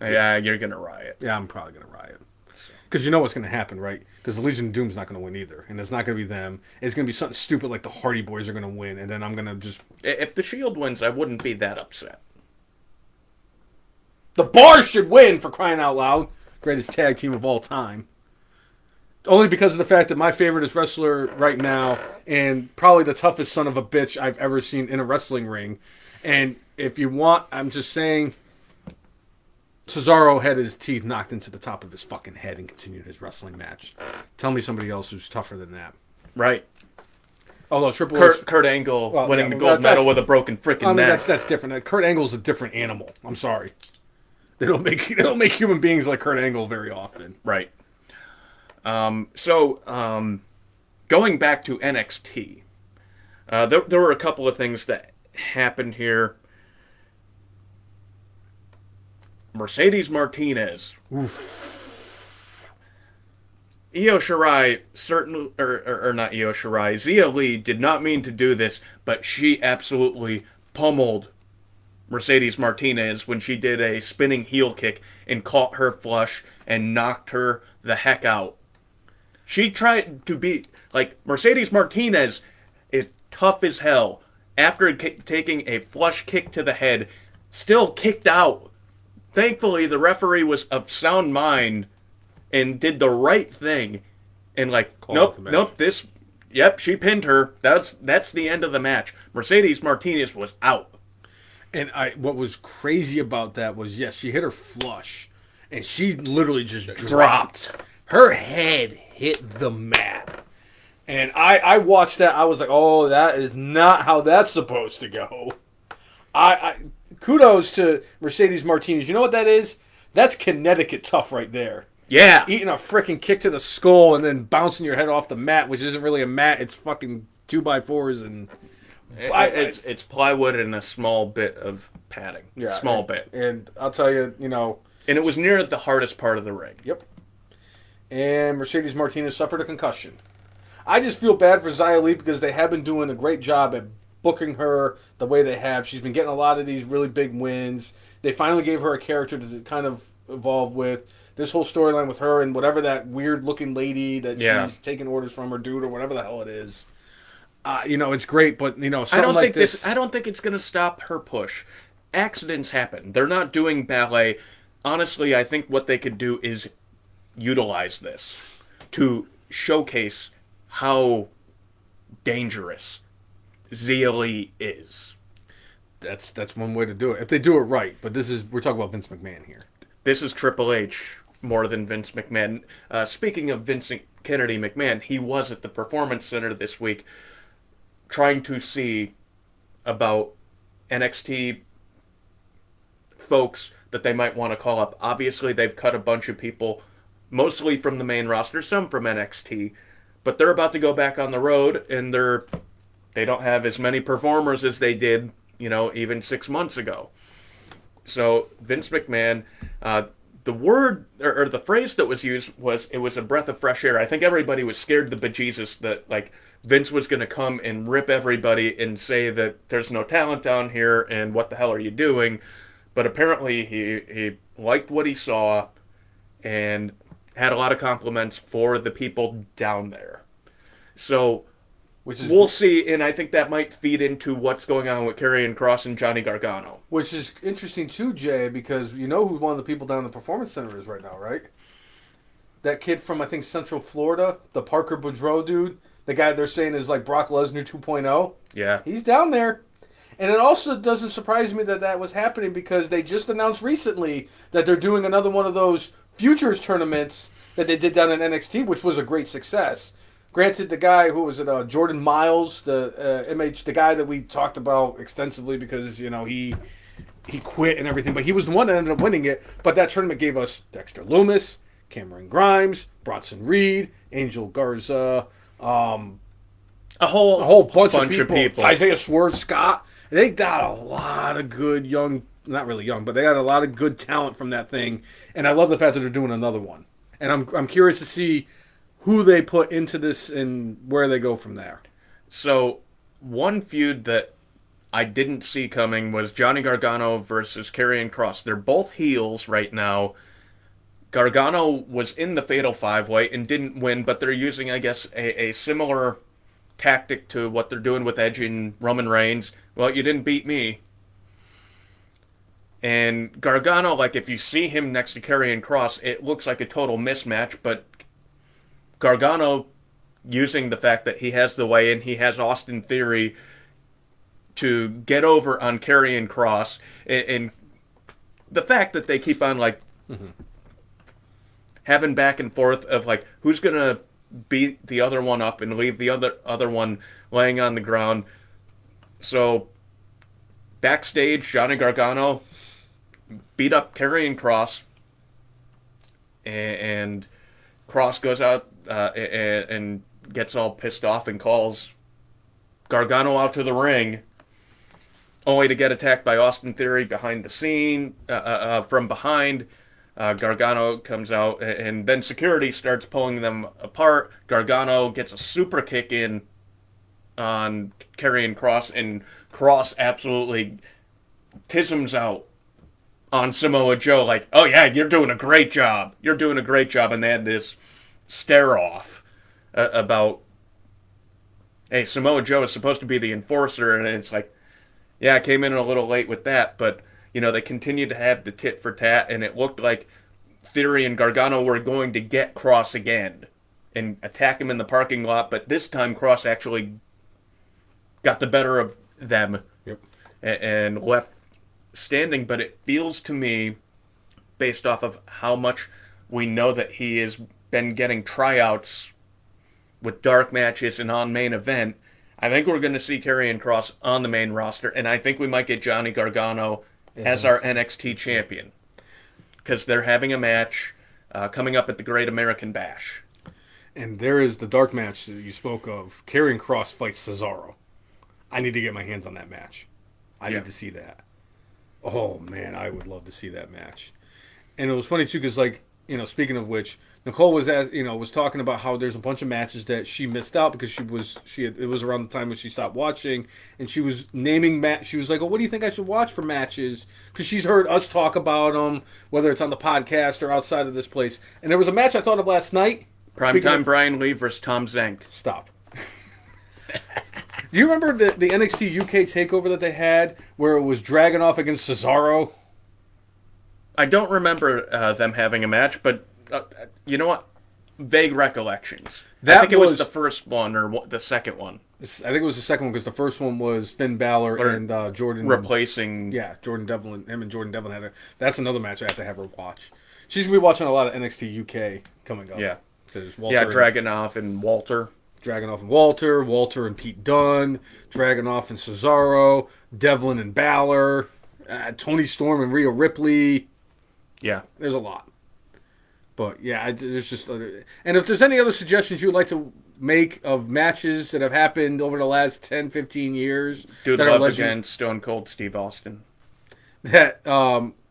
Yeah, you're gonna riot. Yeah, I'm probably gonna riot. Because you know what's gonna happen, right? Because the Legion of Doom's not gonna win either, and it's not gonna be them. It's gonna be something stupid like the Hardy Boys are gonna win, and then I'm gonna just. If the Shield wins, I wouldn't be that upset. The Bar should win, for crying out loud. Greatest tag team of all time. Only because of the fact that my favorite wrestler right now, and probably the toughest son of a bitch I've ever seen in a wrestling ring. And if you want, I'm just saying, Cesaro had his teeth knocked into the top of his fucking head and continued his wrestling match. Tell me somebody else who's tougher than that. Right. Although Triple H... Kurt Angle winning the gold medal with a broken freaking neck. That's different. Kurt Angle's a different animal. I'm sorry. They don't make human beings like Kurt Angle very often. Right. So, going back to NXT, there were a couple of things that happened here. Mercedes Martinez. Oof. Io Shirai certainly, or not Io Shirai, Zia Lee did not mean to do this, but she absolutely pummeled Mercedes Martinez when she did a spinning heel kick and caught her flush and knocked her the heck out. She tried to be, like, Mercedes Martinez is tough as hell. After taking a flush kick to the head, still kicked out. Thankfully, the referee was of sound mind and did the right thing. And she pinned her. That's the end of the match. Mercedes Martinez was out. And what was crazy about that was, yes, she hit her flush, and she literally just dropped. Her head hit the mat. And I watched that. I was like, oh, that is not how that's supposed to go. Kudos to Mercedes Martinez. You know what that is? That's Connecticut tough right there. Yeah. Eating a freaking kick to the skull and then bouncing your head off the mat, which isn't really a mat. It's fucking 2x4s and... It's plywood and a small bit of padding. Yeah. Small bit. And I'll tell you, And it was near the hardest part of the ring. Yep. And Mercedes Martinez suffered a concussion. I just feel bad for Zia Lee because they have been doing a great job at booking her the way they have. She's been getting a lot of these really big wins. They finally gave her a character to kind of evolve with. This whole storyline with her and whatever that weird-looking lady that she's taking orders from, or dude, or whatever the hell it is. It's great, but something like this. I don't think it's going to stop her push. Accidents happen. They're not doing ballet. Honestly, I think what they could do is utilize this to showcase how dangerous Zia Lee is. That's one way to do it if they do it right. But we're talking about Vince McMahon here. This is Triple H more than Vince McMahon. Speaking of Vincent Kennedy McMahon, he was at the Performance Center this week trying to see about NXT folks that they might want to call up. Obviously, they've cut a bunch of people, mostly from the main roster, some from NXT, but they're about to go back on the road, and they don't have as many performers as they did, even 6 months ago. So Vince McMahon, the word or the phrase that was used was it was a breath of fresh air. I think everybody was scared the bejesus that Vince was going to come and rip everybody and say that there's no talent down here and what the hell are you doing? But apparently he liked what he saw and had a lot of compliments for the people down there. So we'll see, and I think that might feed into what's going on with Karrion Kross and Johnny Gargano. Which is interesting too, Jay, because you know who one of the people down in the Performance Center is right now, right? That kid from, I think, Central Florida, the Parker Boudreaux dude, the guy they're saying is like Brock Lesnar 2.0. Yeah. He's down there. And it also doesn't surprise me that that was happening because they just announced recently that they're doing another one of those Futures tournaments that they did down in NXT, which was a great success. Granted, the guy who was it, Jordan Miles, the guy that we talked about extensively because he quit and everything, but he was the one that ended up winning it. But that tournament gave us Dexter Lumis, Cameron Grimes, Bronson Reed, Angel Garza, a whole bunch of people. Isaiah Swerve Scott. They got a lot of good young, not really young, but they got a lot of good talent from that thing. And I love the fact that they're doing another one. And I'm curious to see who they put into this and where they go from there. So one feud that I didn't see coming was Johnny Gargano versus Karrion Kross. They're both heels right now. Gargano was in the Fatal 5-Way and didn't win, but they're using, I guess, a similar tactic to what they're doing with Edge and Roman Reigns. Well, you didn't beat me. And Gargano, like, if you see him next to Karrion Kross, it looks like a total mismatch, but Gargano, using the fact that he has the way and he has Austin Theory to get over on Karrion Kross, and the fact that they keep on, like, having back and forth of, like, who's going to beat the other one up and leave the other one laying on the ground. So, backstage, Johnny Gargano beat up Karrion Kross, and Kross goes out and gets all pissed off and calls Gargano out to the ring, only to get attacked by Austin Theory behind the scene, from behind. Gargano comes out, and then security starts pulling them apart. Gargano gets a super kick in on Karrion Kross, and Kross absolutely tisms out on Samoa Joe, like, oh yeah, you're doing a great job. You're doing a great job. And they had this stare-off about, hey, Samoa Joe is supposed to be the enforcer, and it's like, yeah, I came in a little late with that, but they continued to have the tit for tat, and it looked like Theory and Gargano were going to get Kross again and attack him in the parking lot, but this time Kross actually got the better of them. Yep. And left standing. But it feels to me, based off of how much we know that he has been getting tryouts with dark matches and on main event, I think we're going to see Karrion Kross on the main roster, and I think we might get Johnny Gargano as our NXT champion, because they're having a match coming up at the Great American Bash. And there is the dark match that you spoke of. Karrion Kross fights Cesaro. I need to get my hands on that match. I need to see that. Oh, man, I would love to see that match. And it was funny, too, because, like, speaking of which, Nicole was was talking about how there's a bunch of matches that she missed out because it was around the time when she stopped watching, and she was naming she was like, "Oh, what do you think I should watch for matches?" Because she's heard us talk about them, whether it's on the podcast or outside of this place. And there was a match I thought of last night. Primetime Brian Lee versus Tom Zenk. Stop. Do you remember the NXT UK takeover that they had where it was Dragunov against Cesaro? I don't remember them having a match, but you know what? Vague recollections. I think it was the first one or the second one. I think it was the second one because the first one was Finn Balor and Jordan replacing. Yeah, Jordan Devlin. Him and Jordan Devlin had that's another match I have to have her watch. She's gonna be watching a lot of NXT UK coming up. Yeah, because Dragunov and Walter. Dragunov and Walter and Pete Dunne, Dragunov and Cesaro, Devlin and Balor, Tony Storm and Rhea Ripley. Yeah, there's a lot. But yeah, there's just other. And if there's any other suggestions you'd like to make of matches that have happened over the last 10, 15 years, Dude Love against Stone Cold Steve Austin. That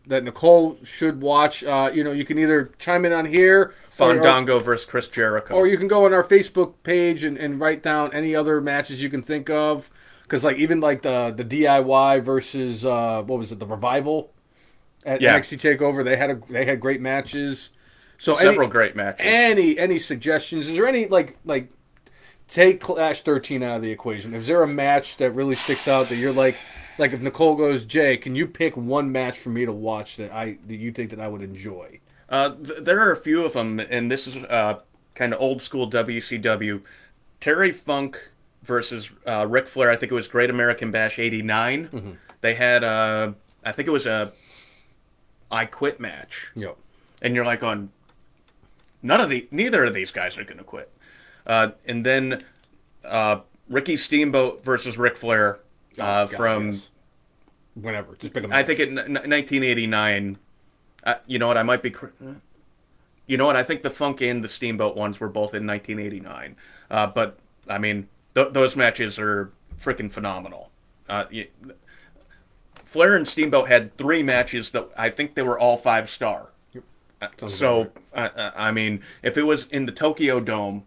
that Nicole should watch. You can either chime in on here, Fandango versus Chris Jericho. or you can go on our Facebook page and write down any other matches you can think of. Because even the DIY versus what was it, the Revival at NXT Takeover, they had great matches. So several great matches. Any suggestions? Is there any take Clash 13 out of the equation? Is there a match that really sticks out that you're like if Nicole goes, Jay, can you pick one match for me to watch that you think that I would enjoy? There are a few of them, and this is kind of old school WCW. Terry Funk versus Ric Flair. I think it was Great American Bash '89. Mm-hmm. They had I think it was a I Quit match. Yep. And you're like neither of these guys are going to quit. And then Ricky Steamboat versus Ric Flair from whenever. Just pick a match. I think in 1989. You know what? I might be. You know what? I think the Funk and the Steamboat ones were both in 1989. But I mean, those matches are freaking phenomenal. Flair and Steamboat had 3 matches that I think they were all 5-star. So, I mean, if it was in the Tokyo Dome,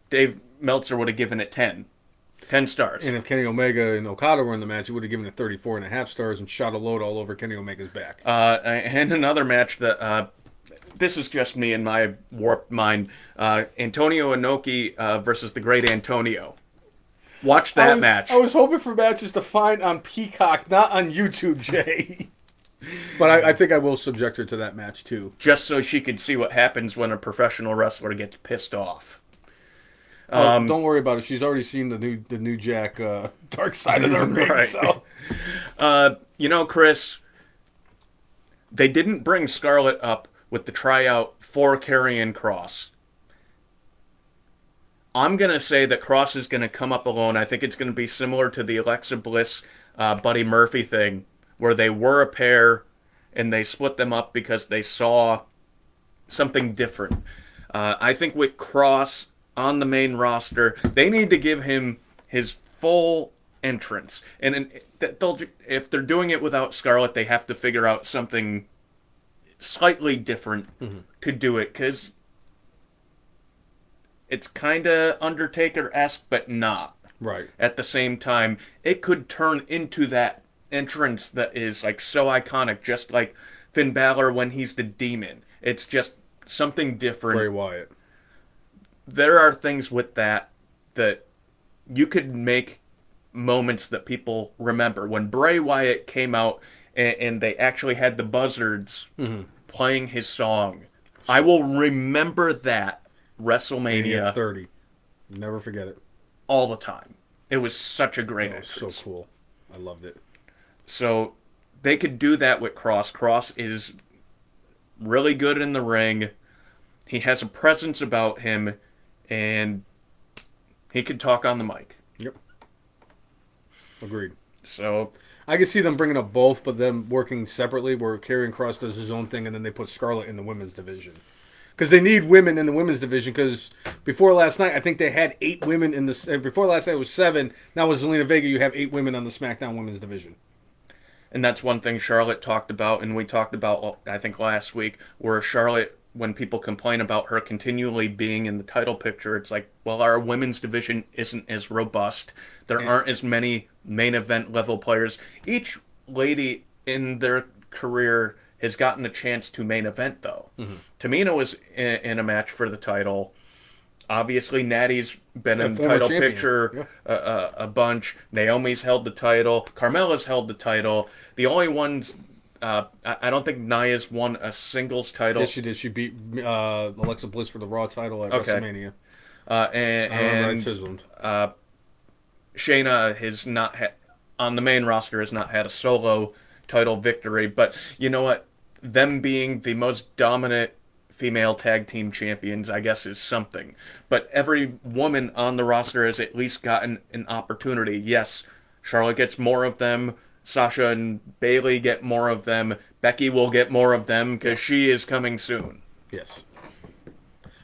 Dave Meltzer would have given it 10 stars. And if Kenny Omega and Okada were in the match, he would have given it 34.5 stars and shot a load all over Kenny Omega's back. And another match that, this is just me and my warped mind, Antonio Inoki versus the Great Antonio. Watch that match. I was hoping for matches to find on Peacock, not on YouTube, Jay. But I think I will subject her to that match, too. Just so she could see what happens when a professional wrestler gets pissed off. Don't worry about it. She's already seen the new Jack Dark Side of the Ring. Right. So. Chris, they didn't bring Scarlett up with the tryout for Karrion Kross. I'm going to say that Kross is going to come up alone. I think it's going to be similar to the Alexa Bliss, Buddy Murphy thing, where they were a pair and they split them up because they saw something different. I think with Kross on the main roster, they need to give him his full entrance. And if they're doing it without Scarlett, they have to figure out something slightly different to do it, because it's kind of Undertaker-esque, but not. Right. At the same time, it could turn into that entrance that is so iconic, just like Finn Balor when he's the Demon. It's just something different. Bray Wyatt. There are things with that you could make moments that people remember. When Bray Wyatt came out and they actually had the buzzards playing his song, I will remember that WrestleMania 30. Never forget it. All the time. It was such a great entrance. So cool. I loved it. So they could do that with Kross. Kross is really good in the ring. He has a presence about him, and he could talk on the mic. Yep. Agreed. So I could see them bringing up both, but them working separately, where Karrion Kross does his own thing, and then they put Scarlett in the women's division. Because they need women in the women's division, because before last night, I think they had 8 women in the... Before last night, it was 7. Now with Zelina Vega, you have 8 women on the SmackDown women's division. And that's one thing Charlotte talked about, and we talked about, I think, last week, where Charlotte, when people complain about her continually being in the title picture, it's like, well, our women's division isn't as robust. There aren't as many main event level players. Each lady in their career has gotten a chance to main event, though. Tamina was in a match for the title. Obviously, Natty's been in the title picture a bunch. Naomi's held the title. Carmella's held the title. The only ones... I don't think Nia's won a singles title. Yes, she did. She beat Alexa Bliss for the Raw title at WrestleMania. And Shayna has not on the main roster has not had a solo title victory. But you know what? Them being the most dominant female tag team champions, I guess, is something. But every woman on the roster has at least gotten an opportunity. Yes, Charlotte gets more of them. Sasha and Bayley get more of them. Becky will get more of them because she is coming soon. Yes.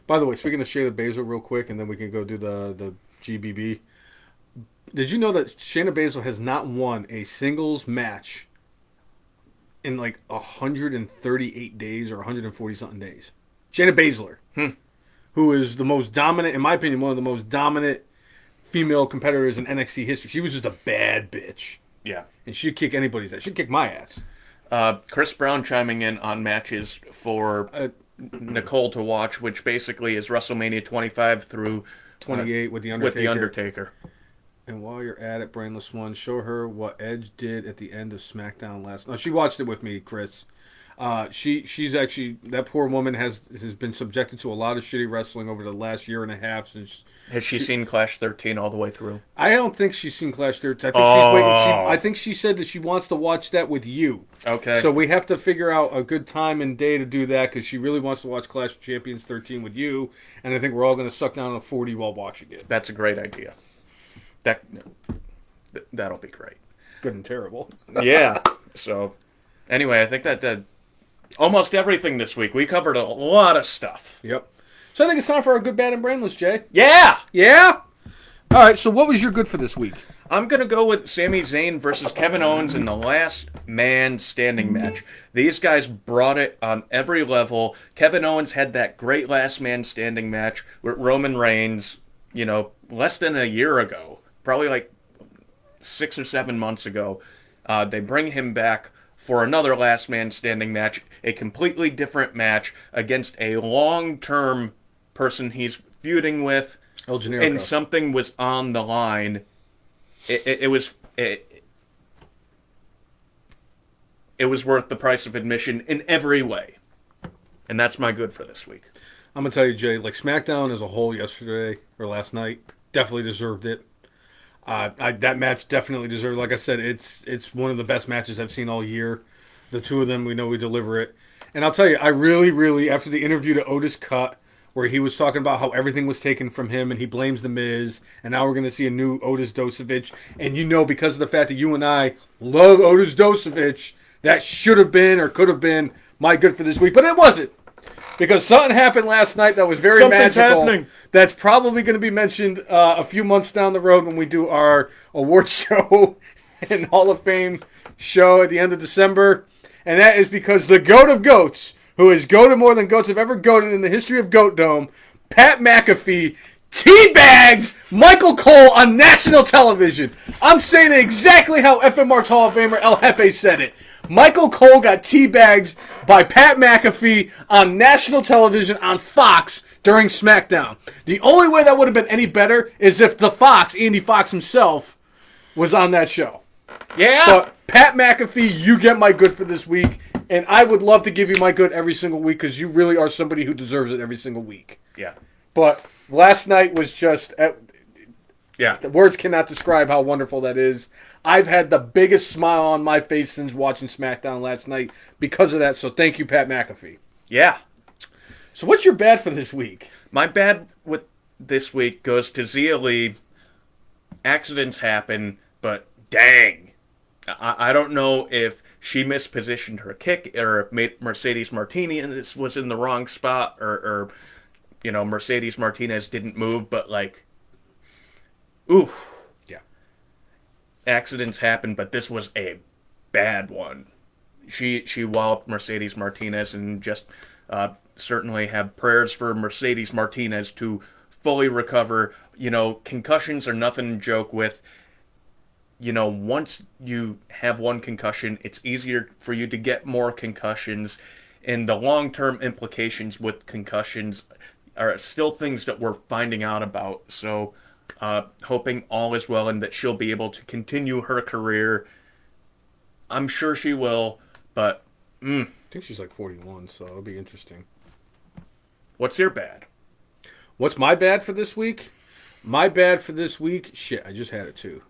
By the way, speaking of Shayna Baszler real quick, and then we can go do the GBB. Did you know that Shayna Baszler has not won a singles match in like 138 days or 140 something days. Shayna Baszler, who is the most dominant, in my opinion, one of the most dominant female competitors in NXT history. She was just a bad bitch. Yeah. And she'd kick anybody's ass. She'd kick my ass. Chris Brown chiming in on matches for Nicole to watch, which basically is WrestleMania 25 through 28 with The Undertaker. With The Undertaker. And while you're at it, Brainless One, show her what Edge did at the end of SmackDown last night. No, she watched it with me, Chris. She's actually, that poor woman has been subjected to a lot of shitty wrestling over the last year and a half since. Has she seen Clash 13 all the way through? I don't think she's seen Clash 13. I think she's waiting. I think she said that she wants to watch that with you. Okay. So we have to figure out a good time and day to do that because she really wants to watch Clash of Champions 13 with you, and I think we're all going to suck down a 40 while watching it. That's a great idea. That'll be great. Good and terrible. Yeah. So, anyway, I think that did almost everything this week. We covered a lot of stuff. Yep. So I think it's time for our good, bad, and brainless, Jay. Yeah! Yeah? All right, so what was your good for this week? I'm going to go with Sami Zayn versus Kevin Owens in the last man standing match. These guys brought it on every level. Kevin Owens had that great last man standing match with Roman Reigns, less than a year ago. Probably like 6 or 7 months ago. They bring him back for another last man standing match, a completely different match against a long-term person he's feuding with, El Generico. And something was on the line. It was worth the price of admission in every way. And that's my good for this week. I'm going to tell you, Jay, like SmackDown as a whole yesterday or last night definitely deserved it. That match definitely deserved. Like I said, it's one of the best matches I've seen all year. The two of them, we know we deliver it. And I'll tell you, I really, really, after the interview that Otis cut, where he was talking about how everything was taken from him and he blames The Miz, and now we're going to see a new Otis Dosevich. And because of the fact that you and I love Otis Dosevich, that should have been or could have been my good for this week. But it wasn't. Because something happened last night that was very magical. Happening. That's probably going to be mentioned a few months down the road when we do our award show and Hall of Fame show at the end of December. And that is because the GOAT of GOATs, who has goated more than GOATs have ever goated in the history of Goat Dome, Pat McAfee, teabagged Michael Cole on national television. I'm saying it exactly how FMR's Hall of Famer El Jefe said it. Michael Cole got teabagged by Pat McAfee on national television on Fox during SmackDown. The only way that would have been any better is if the Fox, Andy Fox himself, was on that show. Yeah. But Pat McAfee, you get my good for this week, and I would love to give you my good every single week because you really are somebody who deserves it every single week. Yeah. But last night was just... Yeah. The words cannot describe how wonderful that is. I've had the biggest smile on my face since watching SmackDown last night because of that, so thank you, Pat McAfee. Yeah. So what's your bad for this week? My bad with this week goes to Zia Lee. Accidents happen, but dang. I don't know if she mispositioned her kick or if Mercedes Martinez was in the wrong spot or Mercedes Martinez didn't move, but oof. Yeah. Accidents happen, but this was a bad one. She walloped Mercedes Martinez, and just certainly have prayers for Mercedes Martinez to fully recover. Concussions are nothing to joke with. Once you have one concussion, it's easier for you to get more concussions, and the long-term implications with concussions are still things that we're finding out about. So, hoping all is well and that she'll be able to continue her career. I'm sure she will, but... I think she's like 41, so it'll be interesting. What's your bad? What's my bad for this week? My bad for this week? Shit, I just had it too.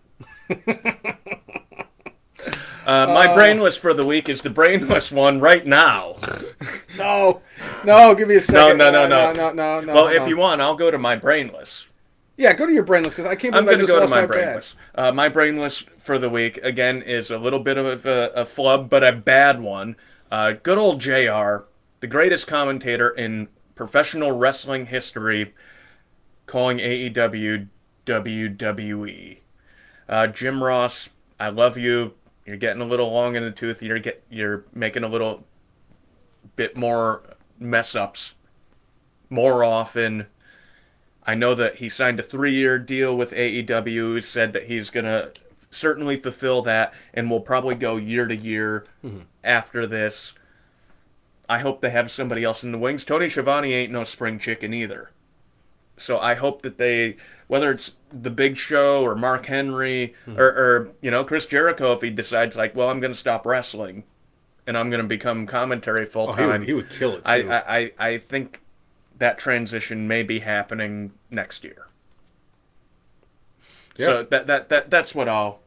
My brainless for the week is the brainless one right now. No, give me a second. No. Well, if you want, I'll go to my brainless. Yeah, go to your brainless because I can't believe I'm going to go to my brainless. My brainless for the week, again, is a little bit of a flub, but a bad one. Good old JR, the greatest commentator in professional wrestling history, calling AEW WWE. Jim Ross, I love you. You're getting a little long in the tooth. You're making a little bit more mess ups more often. I know that he signed a 3-year deal with AEW. Said that he's gonna certainly fulfill that, and will probably go year to year after this. I hope they have somebody else in the wings. Tony Schiavone ain't no spring chicken either. So I hope that they, whether it's the Big Show or Mark Henry or Chris Jericho, if he decides like, well, I'm going to stop wrestling and I'm going to become commentary full time. He would kill it too. I think that transition may be happening next year. Yeah. So that's what I'll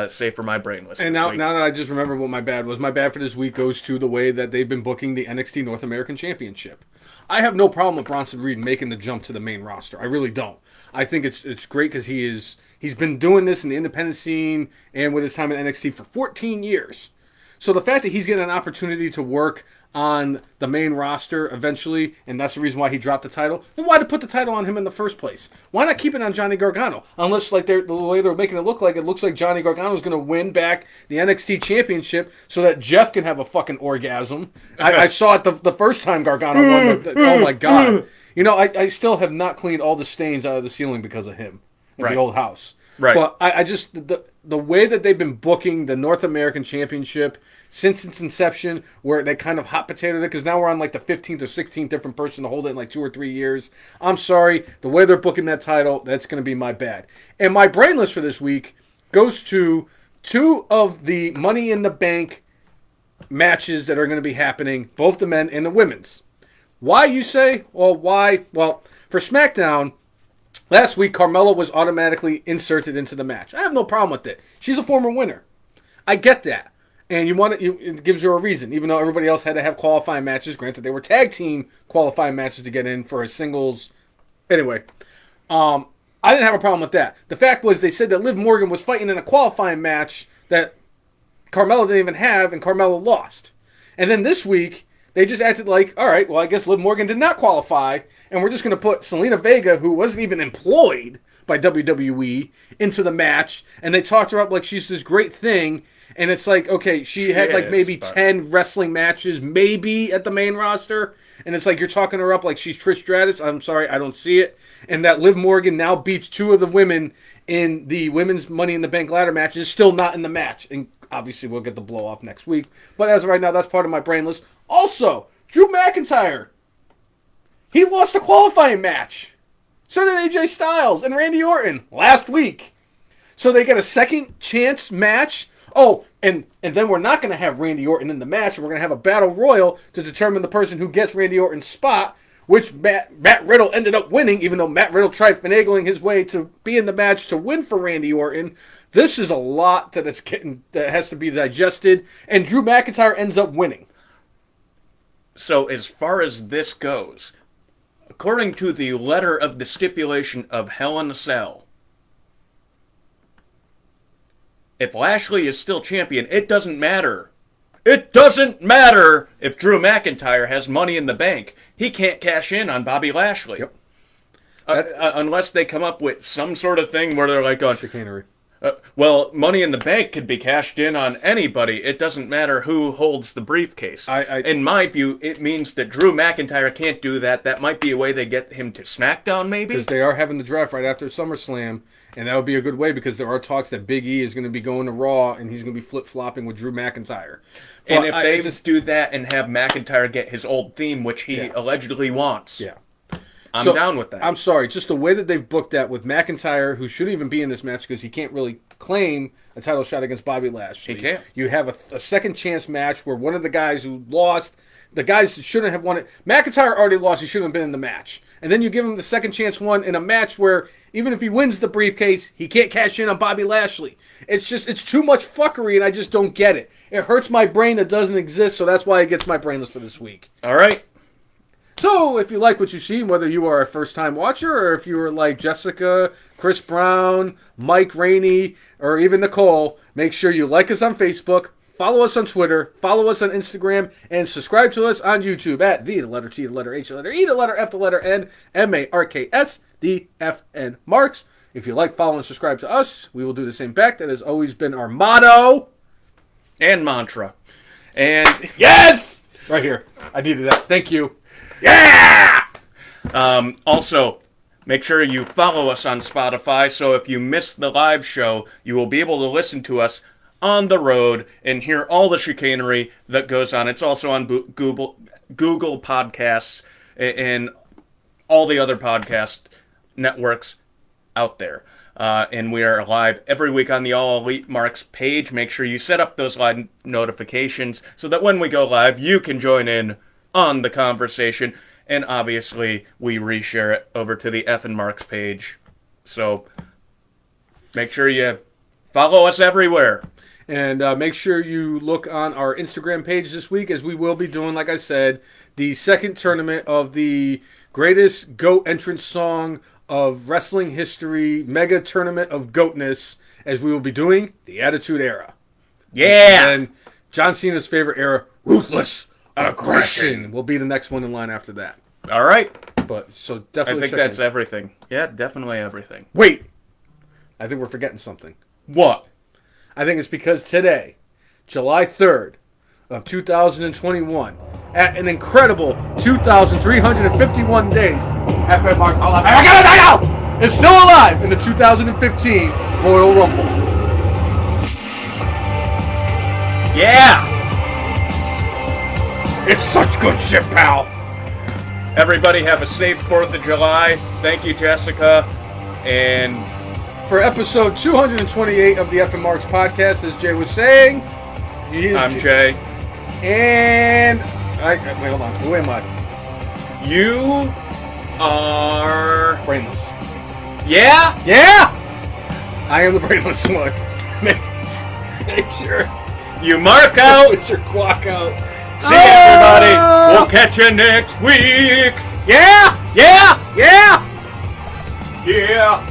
say for my brainless. And now that I just remember what my bad was, my bad for this week goes to the way that they've been booking the NXT North American Championship. I have no problem with Bronson Reed making the jump to the main roster. I really don't. I think it's great because he's been doing this in the independent scene and with his time in NXT for 14 years. So the fact that he's getting an opportunity to work on the main roster eventually, and that's the reason why he dropped the title, then why to put the title on him in the first place? Why not keep it on Johnny Gargano? Unless, like the way they're making it looks like Johnny Gargano is going to win back the NXT Championship so that Jeff can have a fucking orgasm. I saw it the first time Gargano won. Oh my God. I still have not cleaned all the stains out of the ceiling because of him at the old house. Right. But I just, the way that they've been booking the North American Championship since its inception, where they kind of hot potatoed it, because now we're on like the 15th or 16th different person to hold it in like 2 or 3 years. I'm sorry. The way they're booking that title, that's going to be my bad. And my brainless for this week goes to 2 of the Money in the Bank matches that are going to be happening, both the men and the women's. Why, you say? Well, why? Well, for SmackDown, last week, Carmella was automatically inserted into the match. I have no problem with it. She's a former winner. I get that. And it gives her a reason, even though everybody else had to have qualifying matches. Granted, they were tag team qualifying matches to get in for a singles. Anyway, I didn't have a problem with that. The fact was they said that Liv Morgan was fighting in a qualifying match that Carmella didn't even have, and Carmella lost. And then this week, they just acted like, all right, well, I guess Liv Morgan did not qualify, and we're just going to put Zelina Vega, who wasn't even employed by WWE, into the match, and they talked her up like she's this great thing, and it's like, okay, she had like maybe 10 wrestling matches, maybe at the main roster, and it's like you're talking her up like she's Trish Stratus. I'm sorry, I don't see it. And that Liv Morgan now beats 2 of the women in the women's Money in the Bank ladder match is still not in the match, and obviously we'll get the blow off next week. But as of right now, that's part of my brainless. Also, Drew McIntyre, he lost the qualifying match. So did AJ Styles and Randy Orton last week. So they get a second chance match. Oh, and then we're not going to have Randy Orton in the match. We're going to have a battle royal to determine the person who gets Randy Orton's spot, which Matt Riddle ended up winning, even though Matt Riddle tried finagling his way to be in the match to win for Randy Orton. This is a lot that has to be digested, and Drew McIntyre ends up winning. So as far as this goes, according to the letter of the stipulation of Hell in a Cell, if Lashley is still champion, it doesn't matter. It doesn't matter if Drew McIntyre has Money in the Bank. He can't cash in on Bobby Lashley. Yep. Unless they come up with some sort of thing where they're like, chicanery. Well, Money in the Bank could be cashed in on anybody. It doesn't matter who holds the briefcase. In my view, it means that Drew McIntyre can't do that. That might be a way they get him to SmackDown, maybe? Because they are having the draft right after SummerSlam, and that would be a good way because there are talks that Big E is going to be going to Raw, and he's going to be flip-flopping with Drew McIntyre. And if they just do that and have McIntyre get his old theme, which he allegedly wants... Yeah. I'm down with that. I'm sorry. Just the way that they've booked that with McIntyre, who shouldn't even be in this match because he can't really claim a title shot against Bobby Lashley. He can't. You have a second chance match where one of the guys who lost, the guys that shouldn't have won it, McIntyre already lost. He shouldn't have been in the match. And then you give him the second chance one in a match where even if he wins the briefcase, he can't cash in on Bobby Lashley. It's too much fuckery, and I just don't get it. It hurts my brain that doesn't exist, so that's why it gets my brainless for this week. All right. So, if you like what you see, whether you are a first-time watcher or if you are like Jessica, Chris Brown, Mike Rainey, or even Nicole, make sure you like us on Facebook, follow us on Twitter, follow us on Instagram, and subscribe to us on YouTube at the letter T, the letter H, the letter E, the letter F, the letter N, MARKS, the FN Marks. If you like, follow, and subscribe to us, we will do the same back. That has always been our motto. and mantra. And Yes! Right here. I needed that. Thank you. yeah! Also, make sure you follow us on Spotify, so if you miss the live show, you will be able to listen to us on the road and hear all the chicanery that goes on. It's also on Google Podcasts and all the other podcast networks out there. And we are live every week on the All Elite Marks page. Make sure you set up those live notifications so that when we go live, you can join in on the conversation. And obviously, we reshare it over to the F and Marks page. So make sure you follow us everywhere. And make sure you look on our Instagram page this week, as we will be doing, like I said, the second tournament of the greatest GOAT entrance song of wrestling history, mega tournament of GOATness, as we will be doing the Attitude Era. Yeah! And John Cena's favorite era, Ruthless Aggression, will be the next one in line after that. All right. But so definitely I think that's everything. Yeah, definitely everything. Wait! I think we're forgetting something. What? I think it's because today, July 3rd of 2021, at an incredible 2,351 days, FM Mark Hall of Fame, I got it now! Is still alive in the 2015 Royal Rumble. Yeah! It's such good shit, pal. Everybody have a safe 4th of July. Thank you, Jessica. And for episode 228 of the F and Marks podcast, as Jay was saying, I'm Jay. And wait, hold on. Who am I? You are Brainless. Yeah? Yeah! I am the brainless one. Make sure you mark out. Put your clock out. See you, everybody. We'll catch you next week. Yeah! Yeah! Yeah! Yeah!